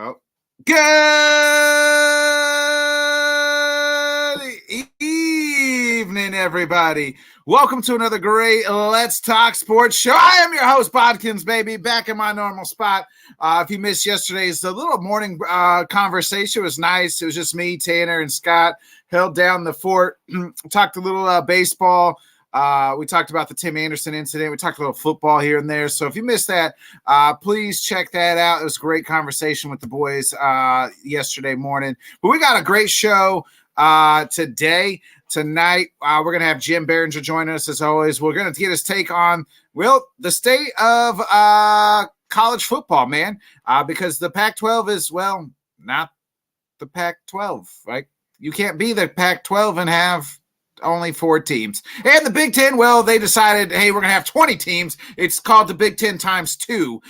Oh, good evening, everybody. Welcome to another great Let's Talk Sports show. I am your host, Bodkins, baby, back in my normal spot. If you missed yesterday's little morning conversation, it was nice. It was just me, Tanner, and Scott held down the fort, talked a little baseball. We talked about the Tim Anderson incident. We talked a little football here and there. So if you missed that, please check that out. It was a great conversation with the boys yesterday morning. But we got a great show today. Tonight, we're going to have Jim Biringer join us as always. We're going to get his take on, the state of college football, man, because the Pac-12 is, not the Pac-12, right? You can't be the Pac-12 and have only 4 teams. And the Big Ten, they decided, hey, we're going to have 20 teams. It's called the Big Ten times 2.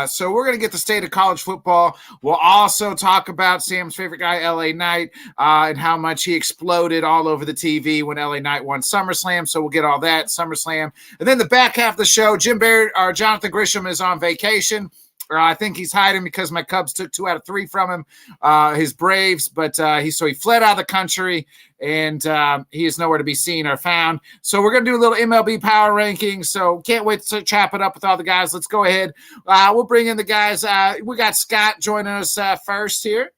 So we're going to get the state of college football. We'll also talk about Sam's favorite guy, LA Knight, and how much he exploded all over the TV when LA Knight won SummerSlam. So we'll get all that, SummerSlam. And then the back half of the show, Jonathan Grishman is on vacation. I think he's hiding because my Cubs took 2 out of 3 from him, his Braves, but he fled out of the country, and he is nowhere to be seen or found. So we're going to do a little MLB power ranking, so can't wait to chop it up with all the guys. Let's go ahead. We'll bring in the guys. We got Scott joining us first here.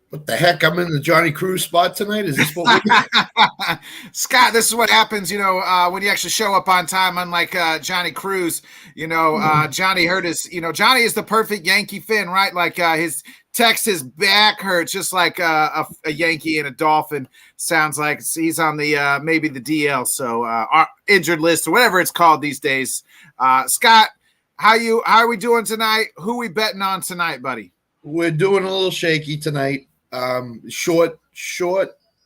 What the heck? I'm in the Johnny Cruz spot tonight? Is this what we're Scott, this is what happens, when you actually show up on time, unlike Johnny Cruz. Johnny hurt his, Johnny is the perfect Yankee fan, right? Like his back hurts just like a Yankee and a Dolphin. Sounds like he's on the maybe the DL, so injured list or whatever it's called these days. Scott, how are we doing tonight? Who we betting on tonight, buddy? We're doing a little shaky tonight. Short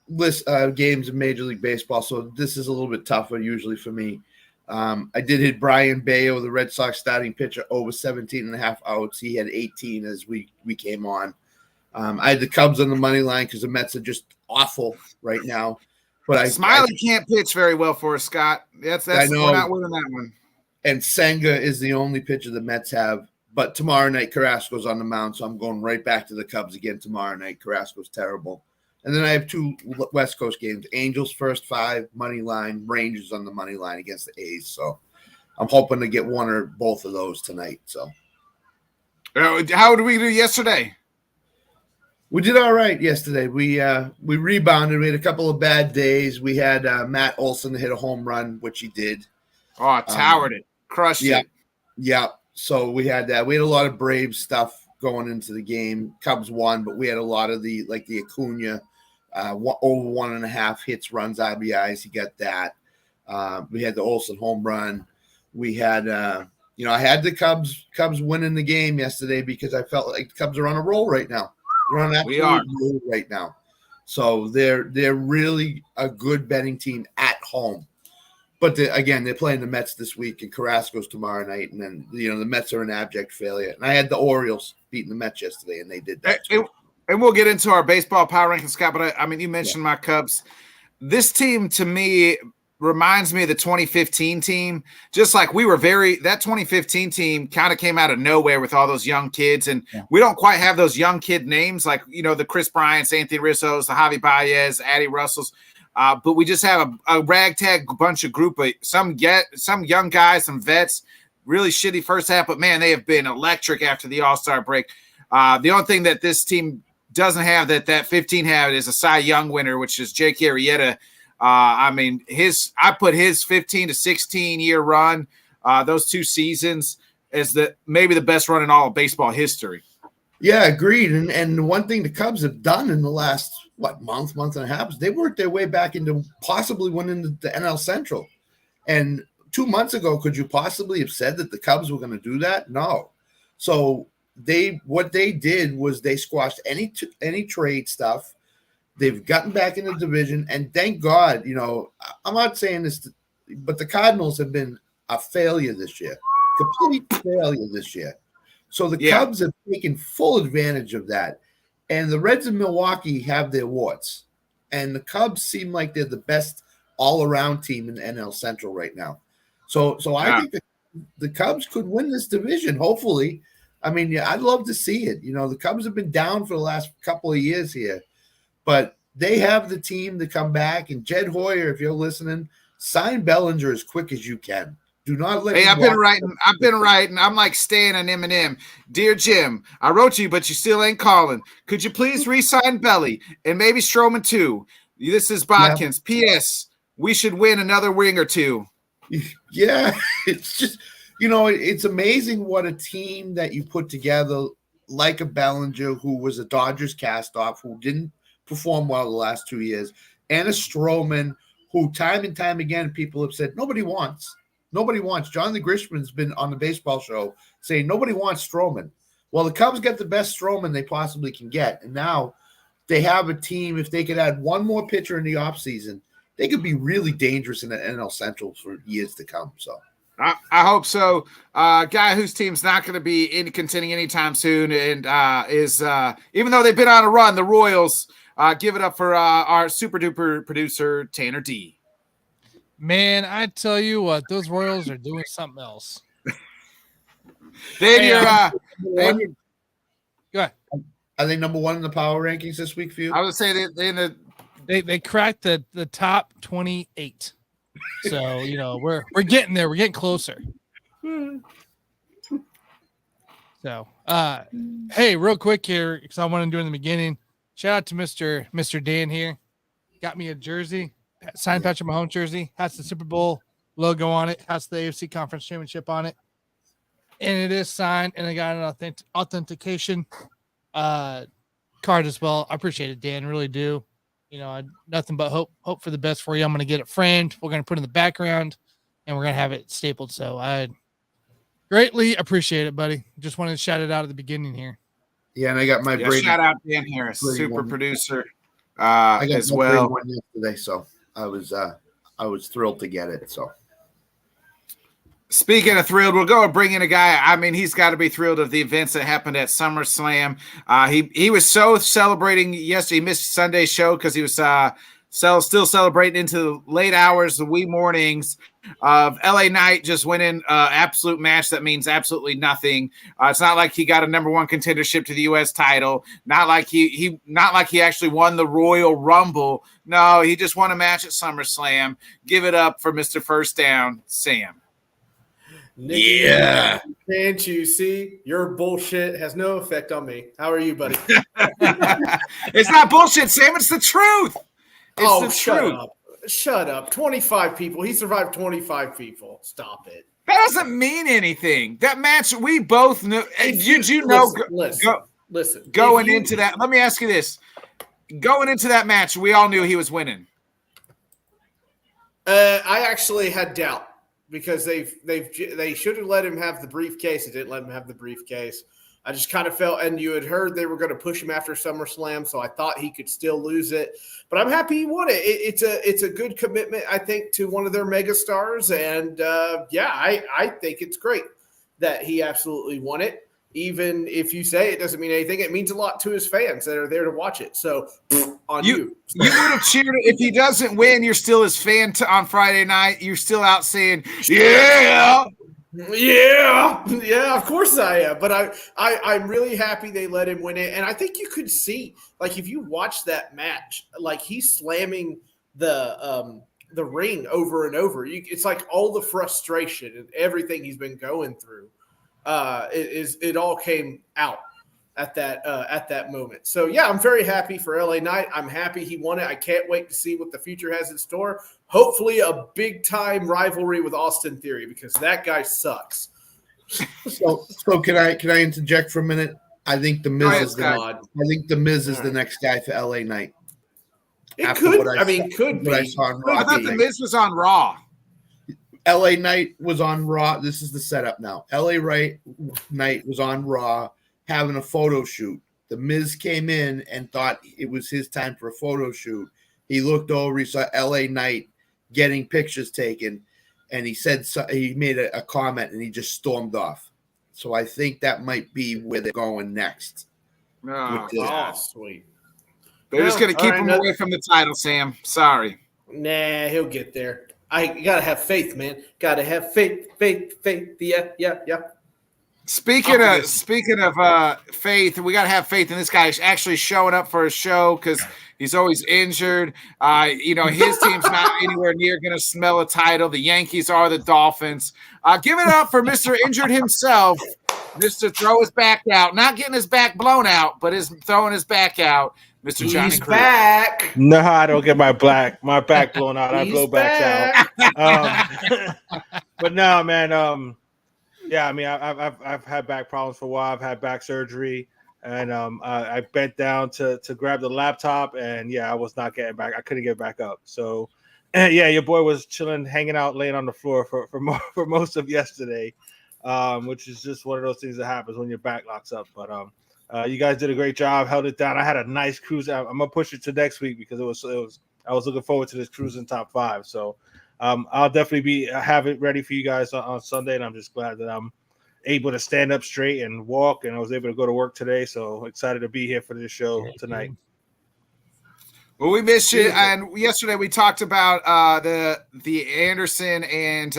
list games in Major League Baseball, so this is a little bit tougher usually for me. I did hit Brian Bayo, the Red Sox starting pitcher, over 17 and a half outs. He had 18 as we came on. I had the Cubs on the money line because the Mets are just awful right now. But Smiley can't pitch very well for us, Scott. That's I know. We're not winning that one. And Senga is the only pitcher the Mets have. But tomorrow night, Carrasco's on the mound, so I'm going right back to the Cubs again tomorrow night. Carrasco's terrible. And then I have 2 West Coast games. Angels first 5, money line. Rangers on the money line against the A's. So I'm hoping to get one or both of those tonight. So how did we do yesterday? We did all right yesterday. We rebounded. We had a couple of bad days. We had Matt Olson hit a home run, which he did. Oh, towered it. Crushed it. Yeah. So we had that. We had a lot of Braves stuff going into the game. Cubs won, but we had a lot of the Acuna over 1.5 hits, runs, RBIs. He got that. We had the Olsen home run. We had, I had the Cubs winning the game yesterday because I felt like the Cubs are on a roll right now. They're on an absolute roll right now. So they're really a good betting team at home. But again, they're playing the Mets this week, and Carrasco's tomorrow night, and then the Mets are an abject failure. And I had the Orioles beating the Mets yesterday, and they did that. And we'll get into our baseball power rankings, Scott. But you mentioned my Cubs. This team to me reminds me of the 2015 team. Just like that 2015 team kind of came out of nowhere with all those young kids, and we don't quite have those young kid names like the Chris Bryants, Anthony Rizzo's, the Javi Baez, Addy Russells. But we just have a ragtag bunch of group of some young guys, some vets, really shitty first half. But, man, they have been electric after the All-Star break. The only thing that this team doesn't have that 15 had is a Cy Young winner, which is Jake Arrieta. I put his 15 to 16-year run, those 2 seasons, as maybe the best run in all of baseball history. Yeah, agreed. And one thing the Cubs have done in the last – month and a half, they worked their way back into possibly winning the NL Central. And 2 months ago, could you possibly have said that the Cubs were going to do that? No. So what they did was they squashed any trade stuff. They've gotten back in the division, and thank God, I'm not saying this, but the Cardinals have been a failure this year, complete failure this year. So the Cubs have taken full advantage of that. And the Reds in Milwaukee have their warts. And the Cubs seem like they're the best all-around team in the NL Central right now. So I think the Cubs could win this division, hopefully. I mean, yeah, I'd love to see it. You know, the Cubs have been down for the last couple of years here, but they have the team to come back. And Jed Hoyer, if you're listening, sign Bellinger as quick as you can. Do not let. Hey, I've been writing. I'm like staying on Eminem. Dear Jim, I wrote you, but you still ain't calling. Could you please re-sign Belly and maybe Stroman too? This is Bodkins. Yeah. P.S. We should win another ring or two. Yeah, it's just, you know, it's amazing what a team that you put together, like a Bellinger, who was a Dodgers cast-off, who didn't perform well the last 2 years, and a Stroman, who time and time again people have said nobody wants. Nobody wants. Jonathan Grishman's been on the baseball show saying nobody wants Stroman. Well, the Cubs get the best Stroman they possibly can get, and now they have a team. If they could add one more pitcher in the offseason, they could be really dangerous in the NL Central for years to come. So I hope so. Guy whose team's not going to be in contending anytime soon, and is even though they've been on a run, the Royals. Give it up for our super duper producer Tanner D. Man, I tell you what, those Royals are doing something else. Dave, go ahead. Are they number one in the power rankings this week for you? I would say they cracked the top 28. So, you know, we're getting there. We're getting closer. So, hey, real quick here, because I want to do it in the beginning. Shout out to Mr. Dan here. Got me a jersey, signed Patrick Mahomes jersey. Has the Super Bowl logo on it. Has the AFC Conference Championship on it. And it is signed, and I got an authentication card as well. I appreciate it, Dan. Really do. You know, nothing but hope for the best for you. I'm going to get it framed. We're going to put it in the background, and we're going to have it stapled. So I greatly appreciate it, buddy. Just wanted to shout it out at the beginning here. Yeah, and I got my Brady. Shout out Dan Harris, super producer, I got as well. One yesterday, so I was thrilled to get it. So, speaking of thrilled, we'll go and bring in a guy. I mean, he's got to be thrilled of the events that happened at SummerSlam. He was so celebrating yesterday. He missed Sunday's show because he was still celebrating into the late hours, the wee mornings of LA Knight just winning absolute match that means absolutely nothing. It's not like he got a number one contendership to the U.S. title. Not like he actually won the Royal Rumble. No, he just won a match at SummerSlam. Give it up for Mr. First Down, Sam. Nikki, yeah. Can't you see your bullshit has no effect on me? How are you, buddy? It's not bullshit, Sam. It's the truth. It's the truth. Shut up. 25 people. He survived 25 people. Stop it. That doesn't mean anything. That match, we both knew. Listen. Going into that, let me ask you this. Going into that match, we all knew he was winning. I actually had doubt because they should have let him have the briefcase. They didn't let him have the briefcase. I just kind of felt, and you had heard they were going to push him after SummerSlam, so I thought he could still lose it. But I'm happy he won it. It's a good commitment, I think, to one of their megastars. And, I think it's great that he absolutely won it. Even if you say it doesn't mean anything, it means a lot to his fans that are there to watch it. So, on you. You would have cheered if he doesn't win. You're still his fan on Friday night. You're still out saying, yeah. Yeah, of course I am. But I'm really happy they let him win it. And I think you could see, like, if you watch that match, like he's slamming the ring over and over. It's like all the frustration and everything he's been going through. It all came out at that moment. So yeah, I'm very happy for LA Knight. I'm happy he won it. I can't wait to see what the future has in store. Hopefully a big time rivalry with Austin Theory because that guy sucks. So can I interject for a minute? I think the Miz is the next guy for LA Knight. It could. Could be. I thought the Miz was on Raw. LA Knight was on Raw. This is the setup now. LA Knight was on Raw having a photo shoot. The Miz came in and thought it was his time for a photo shoot. He looked over, he saw LA Knight getting pictures taken, and he said he made a comment and he just stormed off. So I think that might be where they're going next. Sweet. They're just going to keep him away from the title, Sam. Sorry. Nah, he'll get there. I got to have faith, man. Got to have faith. Yeah. Speaking of faith, we got to have faith in this guy actually showing up for a show because he's always injured. His team's not anywhere near going to smell a title. The Yankees are the Dolphins. Give it up for Mr. Injured himself, Mr. Throw His Back Out. Not getting his back blown out, but is throwing his back out, Mr. Johnny He's Cruz. back. No, I don't get my back blown out. I blow backs out. But no, man. Yeah, I mean, I've had back problems for a while. I've had back surgery, and I bent down to grab the laptop, and I was not getting back. I couldn't get back up. So, your boy was chilling, hanging out, laying on the floor for most of yesterday, which is just one of those things that happens when your back locks up. But you guys did a great job, held it down. I had a nice cruise. I'm gonna push it to next week because I was looking forward to this cruising top 5. So. I'll definitely have it ready for you guys on Sunday, and I'm just glad that I'm able to stand up straight and walk, and I was able to go to work today. So excited to be here for this show tonight. Well, we missed you, and yesterday we talked about the Anderson and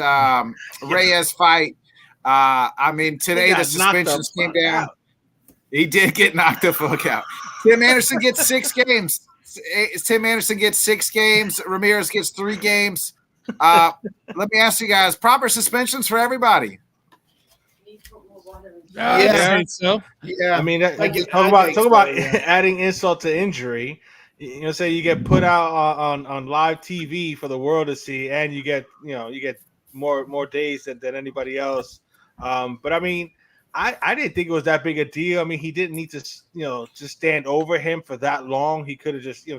Reyes fight. Today the suspensions came down. He did get knocked the fuck out. Tim Anderson gets 6 games. Ramirez gets 3 games. Let me ask you guys: proper suspensions for everybody? I so. Yeah, I mean, talk about adding insult to injury. Say you get put out on live TV for the world to see, and you get more days than anybody else. But I mean, I didn't think it was that big a deal. I mean, he didn't need to, just stand over him for that long. He could have just,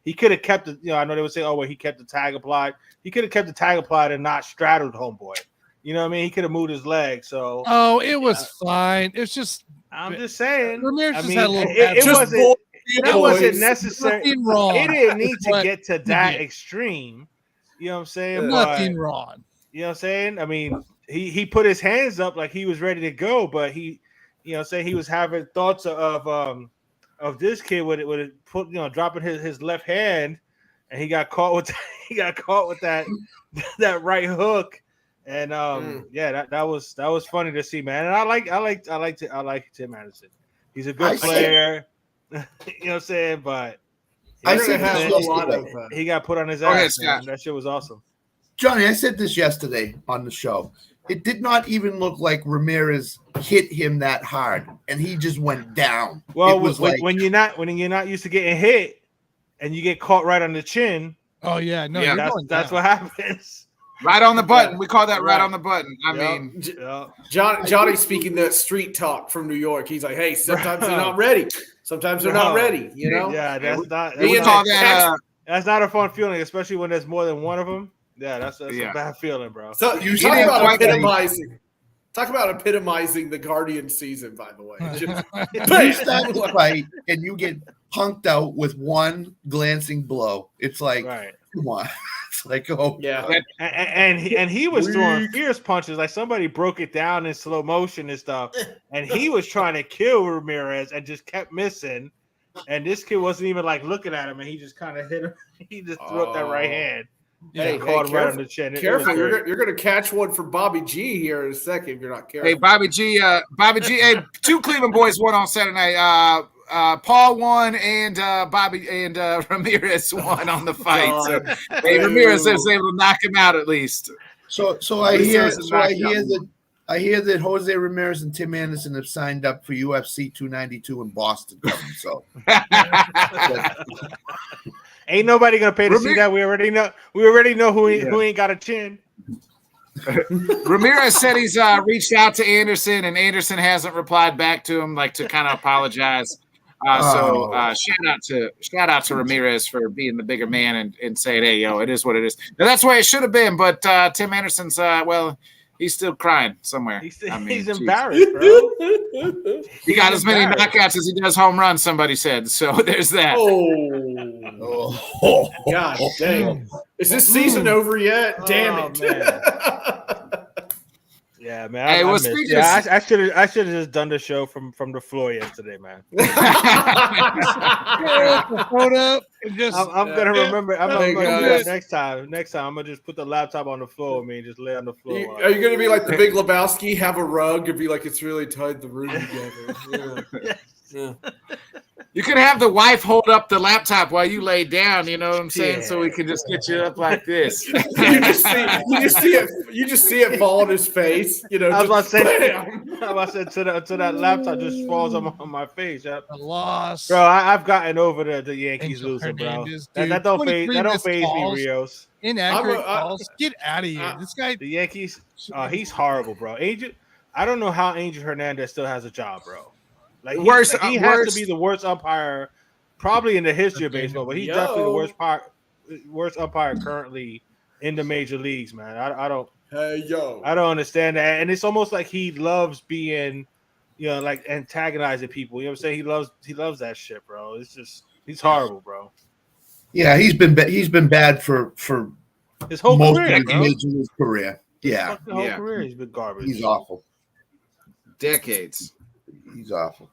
he could have kept it. I know they would say, oh, well, he kept the tag applied. He could have kept the tag applied and not straddled homeboy. You know what I mean? He could have moved his leg. So, it was fine. It's just, I'm just saying. Ramirez had a little. It wasn't necessary. Nothing wrong. It didn't need to get to that extreme. You know what I'm saying? Nothing wrong. You know what I'm saying? I mean, he put his hands up like he was ready to go, but he was having thoughts of this kid would put dropping his left hand, and he got caught with that right hook, and that was funny to see, man. And I like Tim Anderson. He's a good player. You know what I'm saying? But he got put on his ass. That shit was awesome. Johnny, I said this yesterday on the show. It did not even look like Ramirez hit him that hard, and he just went down. Well, when you're not used to getting hit, and you get caught right on the chin. Oh yeah, no, that's what happens. Right on the button. We call that right on the button. I mean, Johnny speaking that street talk from New York. He's like, hey, sometimes they're not ready. Sometimes they're not ready. Yeah, that's not a fun feeling, especially when there's more than one of them. Yeah, that's a bad feeling, bro. So you talk about epitomizing the Guardian season, by the way. You start the fight and you get punked out with one glancing blow. It's like, come on. It's like, oh yeah. And he was throwing fierce punches. Like somebody broke it down in slow motion and stuff. And he was trying to kill Ramirez and just kept missing. And this kid wasn't even like looking at him, and he just kind of hit him. He just threw up that right hand. Hey, caught him right on the chin. Careful, you're gonna catch one for Bobby G here in a second if you're not careful. Hey, Bobby G. Hey, 2 Cleveland boys won on Saturday night. Paul won, and Bobby and Ramirez won on the fight. So, hey, Ramirez was able to knock him out at least. So I hear that Jose Ramirez and Tim Anderson have signed up for UFC 292 in Boston. So. Ain't nobody gonna pay to see that. We already know who ain't got a chin. Ramirez said he's reached out to Anderson, and Anderson hasn't replied back to him, like to kind of apologize. Shout out to Ramirez for being the bigger man and saying, "Hey, it is what it is." Now, that's why it should have been, but Tim Anderson's he's still crying somewhere. He's embarrassed, bro. He got as many knockouts as he does home runs, somebody said. So there's that. Oh. God dang. Is this season over yet? Damn it. Yeah, Yeah, man. Hey, I well, missed. speaking Yeah, of- I should have just done the show from the floor yesterday, man. Hold up and just I'm gonna remember. I'm Hey, gonna do guys. that next time. Next time, I'm gonna just put the laptop on the floor with me and just lay on the floor. while I Are you going to be like the Big Lebowski, have a rug and be like, it's really tied the room together? Yeah. You can have the wife hold up the laptop while you lay down. You know what I'm saying? Yeah. So we can just get you up like this. You just see it fall on his face. You know, I was about to say, bam. I was about to say to that laptop just falls on my face. Yep. a loss. Bro, I've gotten over the Yankees Angel losing, Hernandez, bro. dude. That don't 23 phase me, calls. Rios. Inaccurate calls. Get out of here. This guy. The Yankees, he's horrible, bro. I don't know how Angel Hernandez still has a job, bro. Like he has to be the worst umpire, probably in the history of baseball, but he's definitely the worst umpire currently in the major leagues, man. I don't understand that, and it's almost like he loves being, like antagonizing people. You know what I'm saying? He loves that shit, bro. It's just he's horrible, bro. Yeah, he's been bad for His whole most career, of his bro. major league career. Yeah, His whole career he's been garbage. he's awful. Decades. He's awful.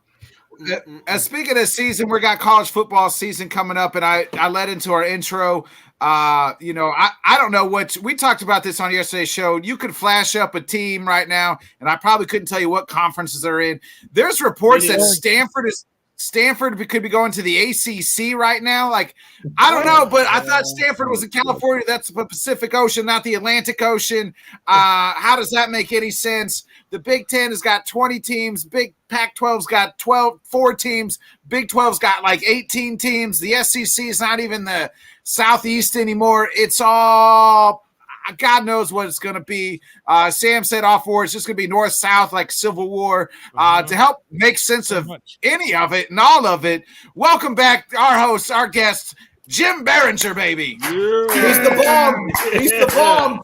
Speaking of season, we got college football season coming up, and I led into our intro. I don't know what we talked about this on yesterday's show. You could flash up a team right now, and I probably couldn't tell you what conferences they're in. There's reports that Stanford could be going to the ACC right now. Like, I don't know, but I thought Stanford was in California. That's the Pacific Ocean, not the Atlantic Ocean. How does that make any sense? The Big Ten has got 20 teams. Big Pac-12's got 4 teams. Big 12's got like 18 teams. The SEC is not even the Southeast anymore. It's all God knows what it's going to be. Sam said all 4. It's just going to be north-south like Civil War. To help make sense of any of it and all of it, welcome back our host, our guest, Jim Biringer, baby. Yeah. He's the bomb. He's the bomb.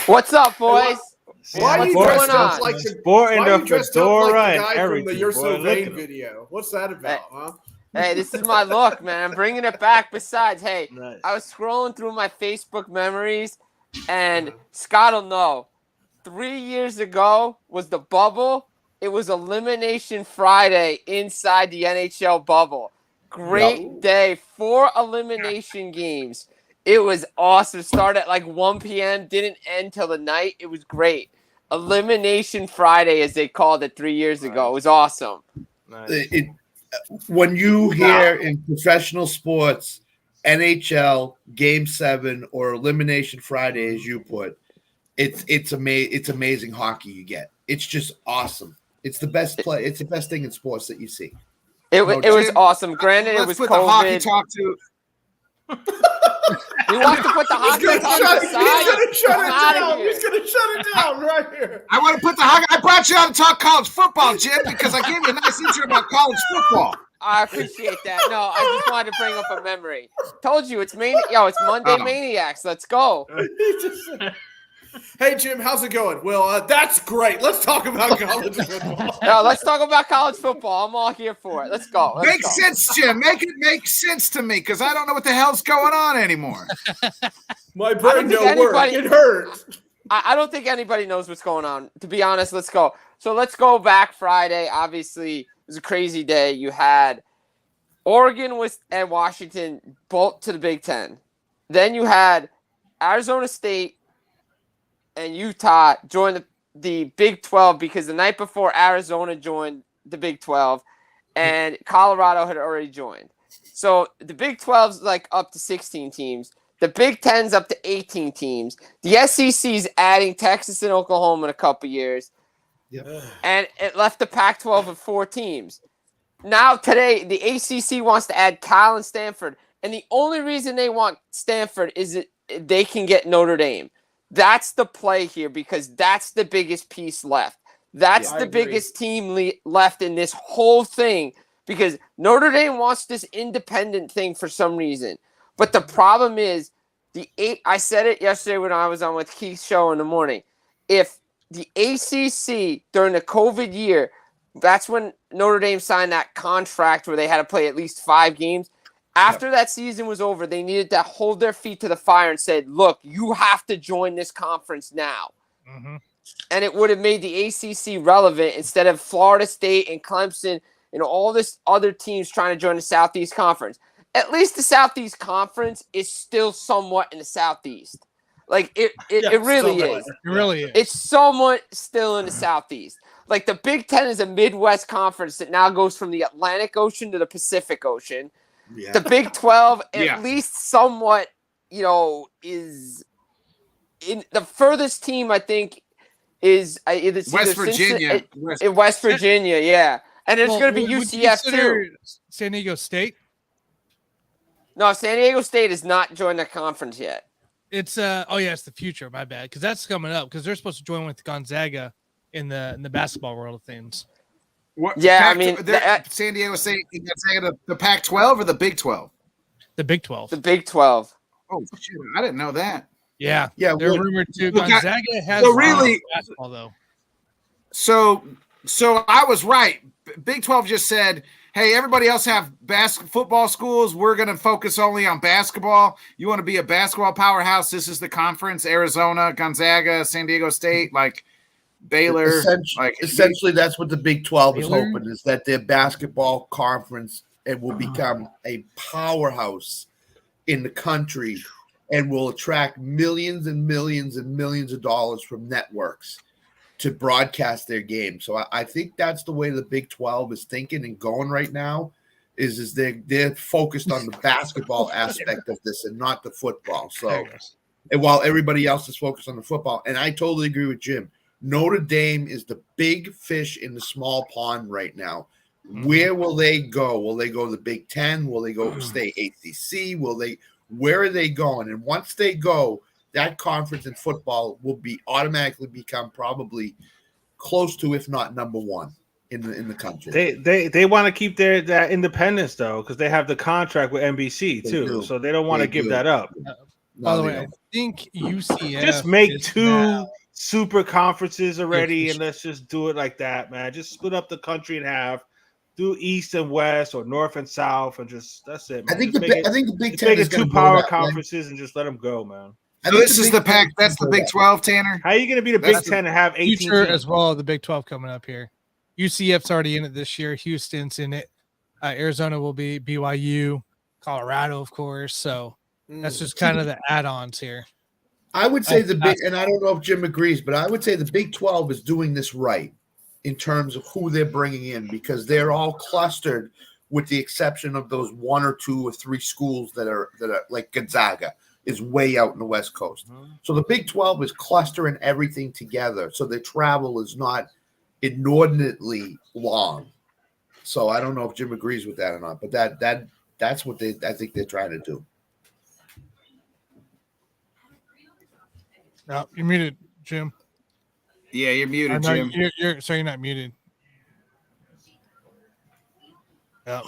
What's up, boys? Why are you dressed up like the guy from the You're So Vain video? What's that about, huh? Hey, this is my look, man. I'm bringing it back. Besides, hey, Nice. I was scrolling through my Facebook memories, and Scott will know. 3 years ago was the bubble. It was Elimination Friday inside the NHL bubble. Great day. 4 elimination games. It was awesome. Started at like 1 p.m. Didn't end till the night. It was great. Elimination Friday, as they called it 3 years ago. It was awesome. Nice. When you hear in professional sports, NHL Game 7 or Elimination Friday, as you put, it's amazing hockey you get. It's just awesome. It's the best play. It's the best thing in sports that you see. It was awesome. Granted, it was put COVID. The hockey talk to. You want to put the hockey He's talk gonna aside? shut it down. He's gonna shut it down right here. I want to put the hockey. I brought you on to talk college football, Jim, because I gave you a nice intro about college football. I appreciate that. No, I just wanted to bring up a memory. Told you it's it's Monday Maniacs. Let's go. Hey, Jim, how's it going? Well, that's great. Let's talk about college football. No, let's talk about college football. I'm all here for it. Let's go. Makes sense, Jim. Make it make sense to me because I don't know what the hell's going on anymore. My brain don't work. It hurts. I don't think anybody knows what's going on. To be honest, let's go. So let's go back Friday. Obviously, it was a crazy day. You had Oregon and Washington both to the Big Ten. Then you had Arizona State and Utah join the Big 12 because the night before Arizona joined the Big 12 and Colorado had already joined. So the Big 12's like up to 16 teams. The Big 10's up to 18 teams. The SEC's adding Texas and Oklahoma in a couple years. Yep. And it left the Pac-12 with 4 teams. Now today, the ACC wants to add Cal and Stanford. And the only reason they want Stanford is that they can get Notre Dame. That's the play here because that's the biggest piece left. That's the biggest team left in this whole thing because Notre Dame wants this independent thing for some reason. But the problem is I said it yesterday when I was on with Keith's show in the morning. If the ACC during the COVID year, that's when Notre Dame signed that contract where they had to play at least 5 games. After that season was over, they needed to hold their feet to the fire and said, look, you have to join this conference now. Mm-hmm. and it would have made the ACC relevant instead of Florida State and Clemson and all this other teams trying to join the Southeast Conference. At least the Southeast Conference is still somewhat in the Southeast. Like it really somewhat. is. It really is. It's somewhat still in the Southeast. Like the Big Ten is a Midwest conference that now goes from the Atlantic Ocean to the Pacific Ocean. Yeah. The Big 12, at Yeah. least somewhat, is in the furthest team. I think is it's West either Virginia. in West Virginia, yeah, and it's Well, going to be would you UCF consider too. San Diego State. No, San Diego State has not joined the conference yet. It's it's the future. My bad, because that's coming up because they're supposed to join with Gonzaga in the basketball world of things. Yeah, I mean, San Diego State, the Pac-12 or the Big 12? The Big 12. the Big 12. Oh, shit, I didn't know that. Yeah, Yeah, they're well, rumored to. look, Gonzaga has so really- basketball though. So I was right. Big 12 just said, hey, everybody else have football schools. We're going to focus only on basketball. You want to be a basketball powerhouse? This is the conference. Arizona, Gonzaga, San Diego State, like Baylor. Essentially, that's what the Big 12 is Baylor? hoping, is that their basketball conference it will become a powerhouse in the country and will attract millions and millions and millions of dollars from networks to broadcast their game. So I think that's the way the Big 12 is thinking and going right now, is they're focused on the basketball aspect of this and not the football. So, and while everybody else is focused on the football, and I totally agree with Jim, Notre Dame is the big fish in the small pond right now. Where will they go? Will they go to the Big Ten? Will they go stay ACC? Where are they going? And once they go, that conference in football will be automatically become probably close to, if not number one in the country. They want to keep that independence though, because they have the contract with NBC too, so they don't want to give that up. By the way, I think UCF Just make is two now- super conferences already, Yeah, and let's just do it like that, man. Just split up the country in half, do East and West or North and South, and just that's it. Man. I think Just the Big just Ten make is it two gonna go power that way. conferences and just let them go, man. I So think this is Big the Ten Pac. is That's the gonna Big go that 12, Tanner. How are you going to be the Big Ten and have 18 future teams? as well. The Big 12 coming up here. UCF's already in it this year. Houston's in it. Arizona will be BYU, Colorado, of course. So that's just kind of the add-ons here. I would say the big, and I don't know if Jim agrees, but I would say the Big 12 is doing this right in terms of who they're bringing in, because they're all clustered, with the exception of those one or two or three schools that are like Gonzaga is way out in the West Coast. So the Big 12 is clustering everything together, so the travel is not inordinately long. So I don't know if Jim agrees with that or not, but that's what I think they're trying to do. No, you're muted, Jim. Yeah, you're muted, No, Jim. you're not muted. Yeah.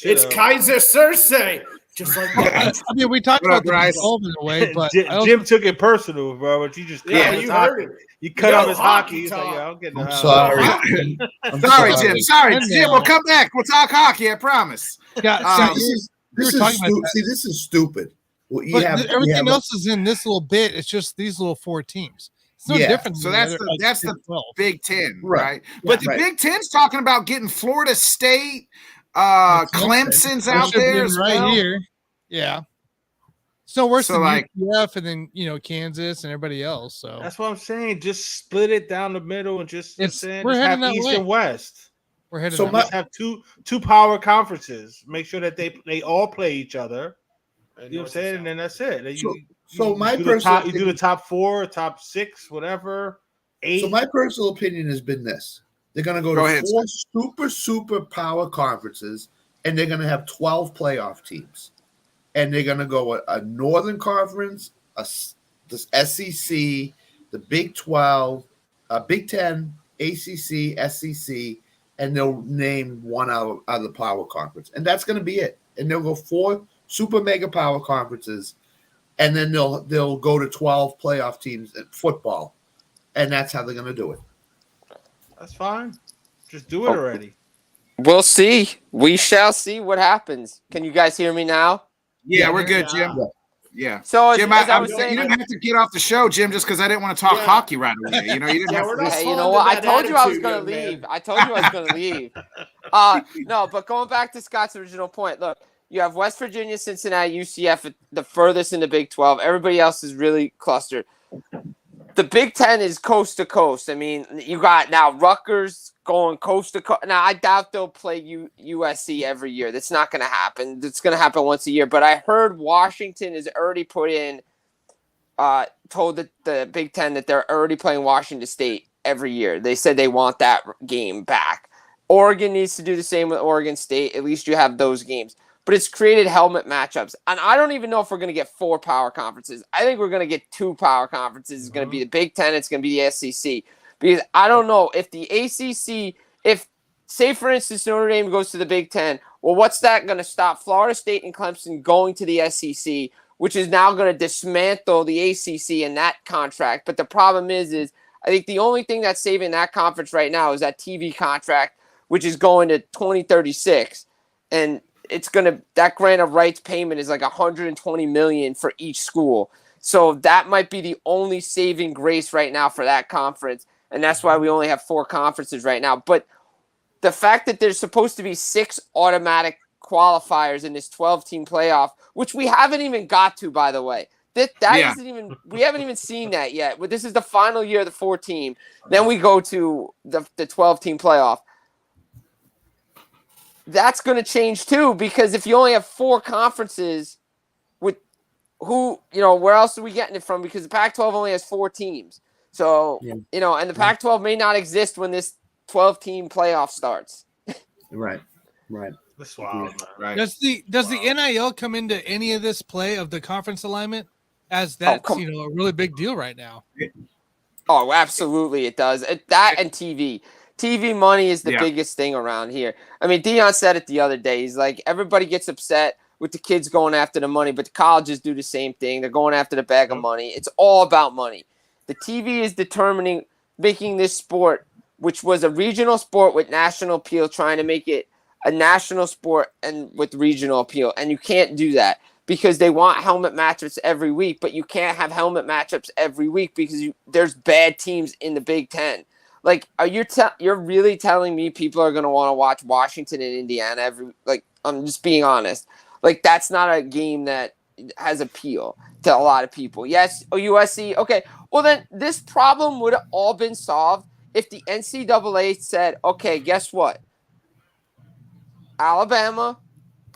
It's Kaiser Cersei, just like that. I mean, we talked What up, about the Bryce? Big 12 in a way, but Jim took it personal, bro. But you just Yeah, cut you his heard hockey. it. You cut No off his hockey hockey. He's like, talk. yeah, I'm getting I'm out. sorry. Sorry, Jim. Sorry, And Jim. We'll come back. We'll talk hockey. I promise. Scott, This were is talking about stupid. that. See, this is stupid. Well, you but have, everything else is in this little bit. It's just these little four teams. It's no Yeah, different. So than that's other, the- that's the Big 12. Big Ten, Right. right? But the Right. Big Ten's talking about getting Florida State, Clemson's out Should be there as right well. here. Yeah. So worse So, than like- UCF and then Kansas and everybody else. So That's what I'm saying. Just split it down the middle and just It's- saying, we're just heading have that East way. and West. we're headed. So that my- way. Just have two power conferences. Make sure that they all play each other. You know what I'm saying? And then that's it. My do personal you do the top 4, top 6, whatever. 8. So my personal opinion has been this: they're going to go Go to ahead, 4 super power conferences, and they're going to have 12 playoff teams, and they're going to go a Northern Conference, the SEC, the Big 12, Big 10, ACC, SEC, and they'll name one out of the power conference, and that's going to be it. And they'll go 4 super mega power conferences, and then they'll go to 12 playoff teams in football. And that's how they're going to do it. That's fine. Just do it already. We'll see. We shall see what happens. Can you guys hear me now? Yeah, we're good, Jim. Yeah. So Jim, as I I was you saying, didn't have to get off the show, Jim, just because I didn't want to talk hockey right away. You know, you didn't have we're to. not hey, you fond know of what? I that told you I was attitude, going to young leave. man. I told you I was going to leave. No, but going back to Scott's original point, look, you have West Virginia, Cincinnati, UCF, the furthest in the Big 12. Everybody else is really clustered. The Big 10 is coast to coast. I mean, you got now Rutgers going coast to coast. Now, I doubt they'll play USC every year. That's not going to happen. It's going to happen once a year. But I heard Washington is already put in, told the Big 10 that they're already playing Washington State every year. They said they want that game back. Oregon needs to do the same with Oregon State. At least you have those games. But it's created helmet matchups. And I don't even know if we're going to get 4 power conferences. I think we're going to get 2 power conferences. It's going to be the Big 10. It's going to be the SEC. Because I don't know if the ACC, if, say, for instance, Notre Dame goes to the Big 10, well, what's that going to stop Florida State and Clemson going to the SEC, which is now going to dismantle the ACC in that contract. But the problem is I think the only thing that's saving that conference right now is that TV contract, which is going to 2036. And it's going to, that grant of rights payment is like $120 million for each school. So that might be the only saving grace right now for that conference. And that's why we only have 4 conferences right now. But the fact that there's supposed to be 6 automatic qualifiers in this 12-team playoff, which we haven't even got to, by the way. That isn't even, we haven't even seen that yet. But this is the final year of the 4-team. Then we go to the 12-team playoff. That's going to change too, because if you only have 4 conferences, with who, where else are we getting it from? Because the Pac-12 only has 4 teams. So, and the Pac-12 may not exist when this 12-team playoff starts. Right. That's wild, man. Right. Does the NIL come into any of this play of the conference alignment? As that's a really big deal right now. Oh, absolutely, it does. That and TV. TV money is the biggest thing around here. I mean, Dion said it the other day. He's like, everybody gets upset with the kids going after the money, but the colleges do the same thing. They're going after the bag of money. It's all about money. The TV is making this sport, which was a regional sport with national appeal, trying to make it a national sport and with regional appeal. And you can't do that because they want helmet matchups every week, but you can't have helmet matchups every week because there's bad teams in the Big 10. Like, you're really telling me people are going to want to watch Washington and Indiana I'm just being honest. Like, that's not a game that has appeal to a lot of people. Yes, USC, okay. Well, then this problem would have all been solved if the NCAA said, okay, guess what? Alabama,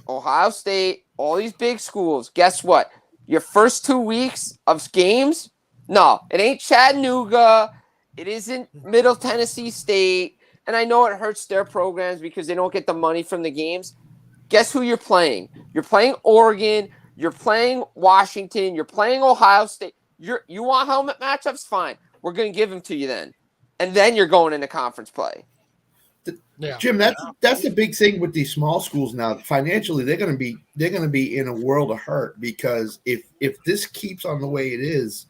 Ohio State, all these big schools, guess what? Your first 2 weeks of games, no, it ain't Chattanooga. It isn't Middle Tennessee State. And I know it hurts their programs because they don't get the money from the games. Guess who you're playing? You're playing Oregon. You're playing Washington. You're playing Ohio State. You want helmet matchups? Fine. We're going to give them to you then. And then you're going into conference play. Yeah. Jim, that's the big thing with these small schools now. Financially, they're going to be in a world of hurt because if this keeps on the way it is,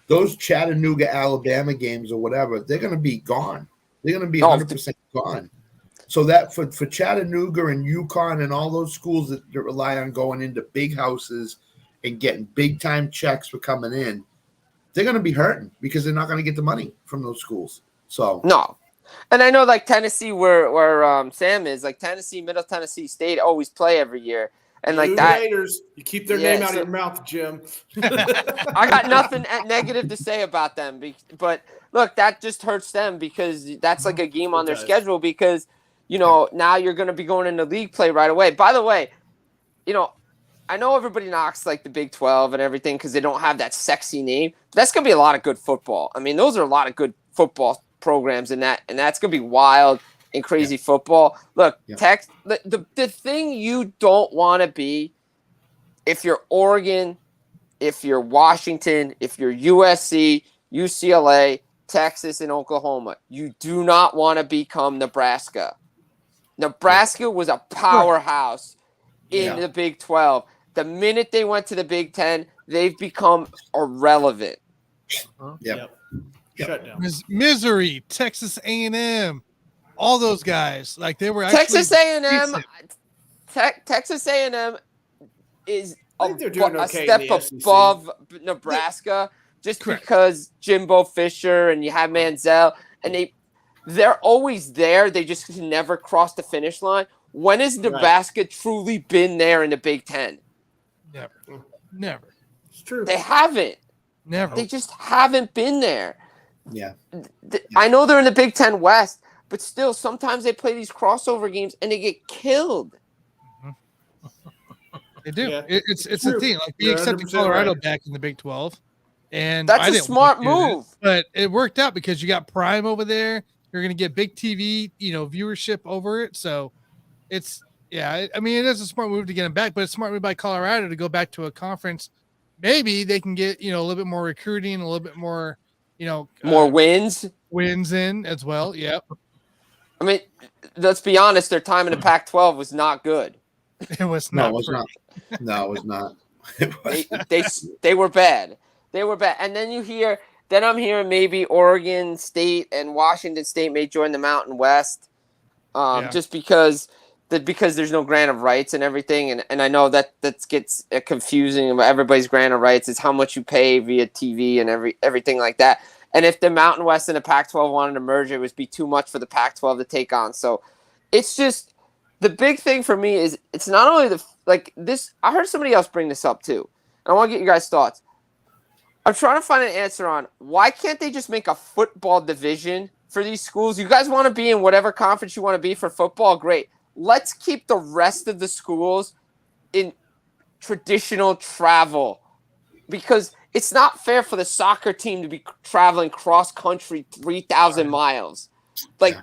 those Chattanooga, Alabama games or whatever, they're going to be gone. They're going to be 100% gone. So that for Chattanooga and UConn and all those schools that rely on going into big houses and getting big time checks for coming in, they're going to be hurting because they're not going to get the money from those schools. So no. And I know like Tennessee where Sam is, like Tennessee, Middle Tennessee State always play every year. And like that, Raiders, you keep their name out of your mouth, Jim. I got nothing negative to say about them, but look, that just hurts them because that's like a game on their schedule because, now you're going to be going into league play right away. By the way, I know everybody knocks like the Big 12 and everything because they don't have that sexy name. That's going to be a lot of good football. I mean, those are a lot of good football programs in that, and that's going to be wild and crazy football. Look, the thing you don't want to be, if you're Oregon, if you're Washington, if you're USC, UCLA, Texas, and Oklahoma, you do not want to become Nebraska. Nebraska was a powerhouse in the Big 12. The minute they went to the Big 10, they've become irrelevant. Yep. Shut down. Missouri, Texas A&M, all those guys, like they were actually Texas A&M. Texas A&M is I think they're doing a okay step in the SEC. above Nebraska, just Correct. because Jimbo Fisher and you have Manziel, and they're always there. They just can never cross the finish line. When has Nebraska truly been there in the Big Ten? Never. It's true. They haven't. Never. They just haven't been there. Yeah. I know they're in the Big Ten West, but still, sometimes they play these crossover games and they get killed. They do. Yeah. It's a thing. Like we You're accepted 100% Colorado right. back in the Big 12, and That's I a didn't smart want to do move. this, but it worked out because you got Prime over there. You're going to get big TV, viewership over it. So it's I mean, it is a smart move to get them back, but it's a smart move by Colorado to go back to a conference. Maybe they can get a little bit more recruiting, a little bit more More wins in as well. Yep. I mean, let's be honest. Their time in the Pac-12 was not good. It was No, not. it was pretty. not. No, it was not. It was They were bad. They were bad. And then I'm hearing maybe Oregon State and Washington State may join the Mountain West, just because there's no grant of rights and everything. And I know that gets confusing. About everybody's grant of rights is how much you pay via TV and everything like that. And if the Mountain West and the Pac-12 wanted to merge, it would be too much for the Pac-12 to take on. So it's just the big thing for me is it's not only this. I heard somebody else bring this up too. And I want to get you guys' thoughts. I'm trying to find an answer on why can't they just make a football division for these schools? You guys want to be in whatever conference you want to be for football? Great. Let's keep the rest of the schools in traditional travel, because it's not fair for the soccer team to be traveling cross country 3,000 miles.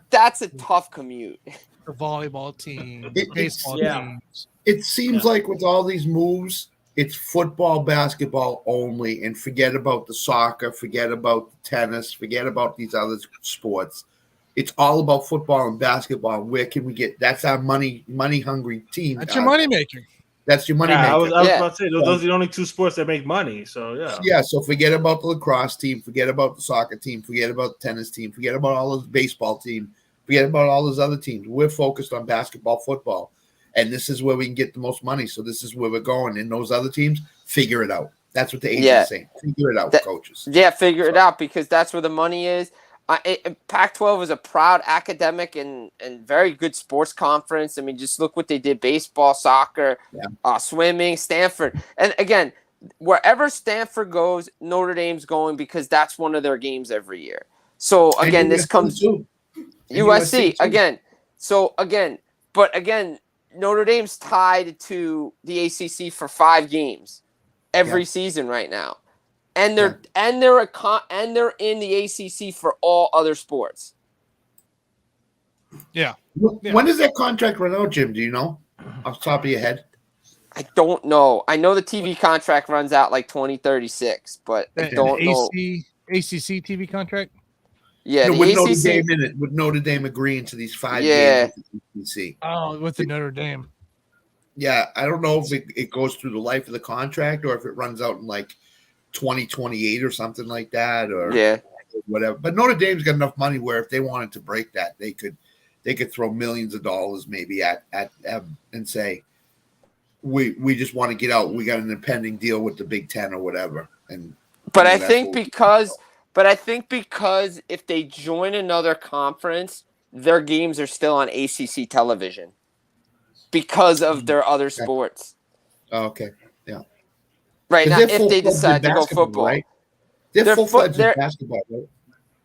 That's a tough commute. The volleyball team, It- baseball yeah. teams. It seems like with all these moves, it's football, basketball only, and forget about the soccer, forget about the tennis, forget about these other sports. It's all about football and basketball. Where can we get? That's our money hungry team. That's your moneymaker. That's your money I maker. was about to say those are the only two sports that make money. So Yeah, so forget about the lacrosse team, forget about the soccer team, forget about the tennis team, forget about all those baseball team, forget about all those other teams. We're focused on basketball, football, and this is where we can get the most money. So this is where we're going. And those other teams, figure it out. That's what the agent's saying. Figure it out, coaches. Yeah, figure it out, because that's where the money is. Pac-12 is a proud academic and very good sports conference. I mean, just look what they did: baseball, soccer, swimming, Stanford. And again, wherever Stanford goes, Notre Dame's going, because that's one of their games every year. So again, this comes USC again. So again, Notre Dame's tied to the ACC for 5 games every season right now. And they're in the ACC for all other sports. Yeah. When does that contract run out, Jim? Do you know off the top of your head? I don't know. I know the TV contract runs out like 2036, but I don't know. ACC TV contract? Yeah, No, the with ACC. Notre Dame in it, with Notre Dame agreeing to these 5 games with the ACC. Oh, with the Notre Dame. Yeah, I don't know if it goes through the life of the contract or if it runs out in like 2028 or something like that, or whatever. But Notre Dame's got enough money where if they wanted to break that, they could throw millions of dollars maybe at and say, we just want to get out. We got an impending deal with the Big Ten or whatever. But I think because if they join another conference, their games are still on ACC television because of their other sports. Oh, okay. Yeah. Right now, if they decide to go football, right? They're full-fledged in basketball, right?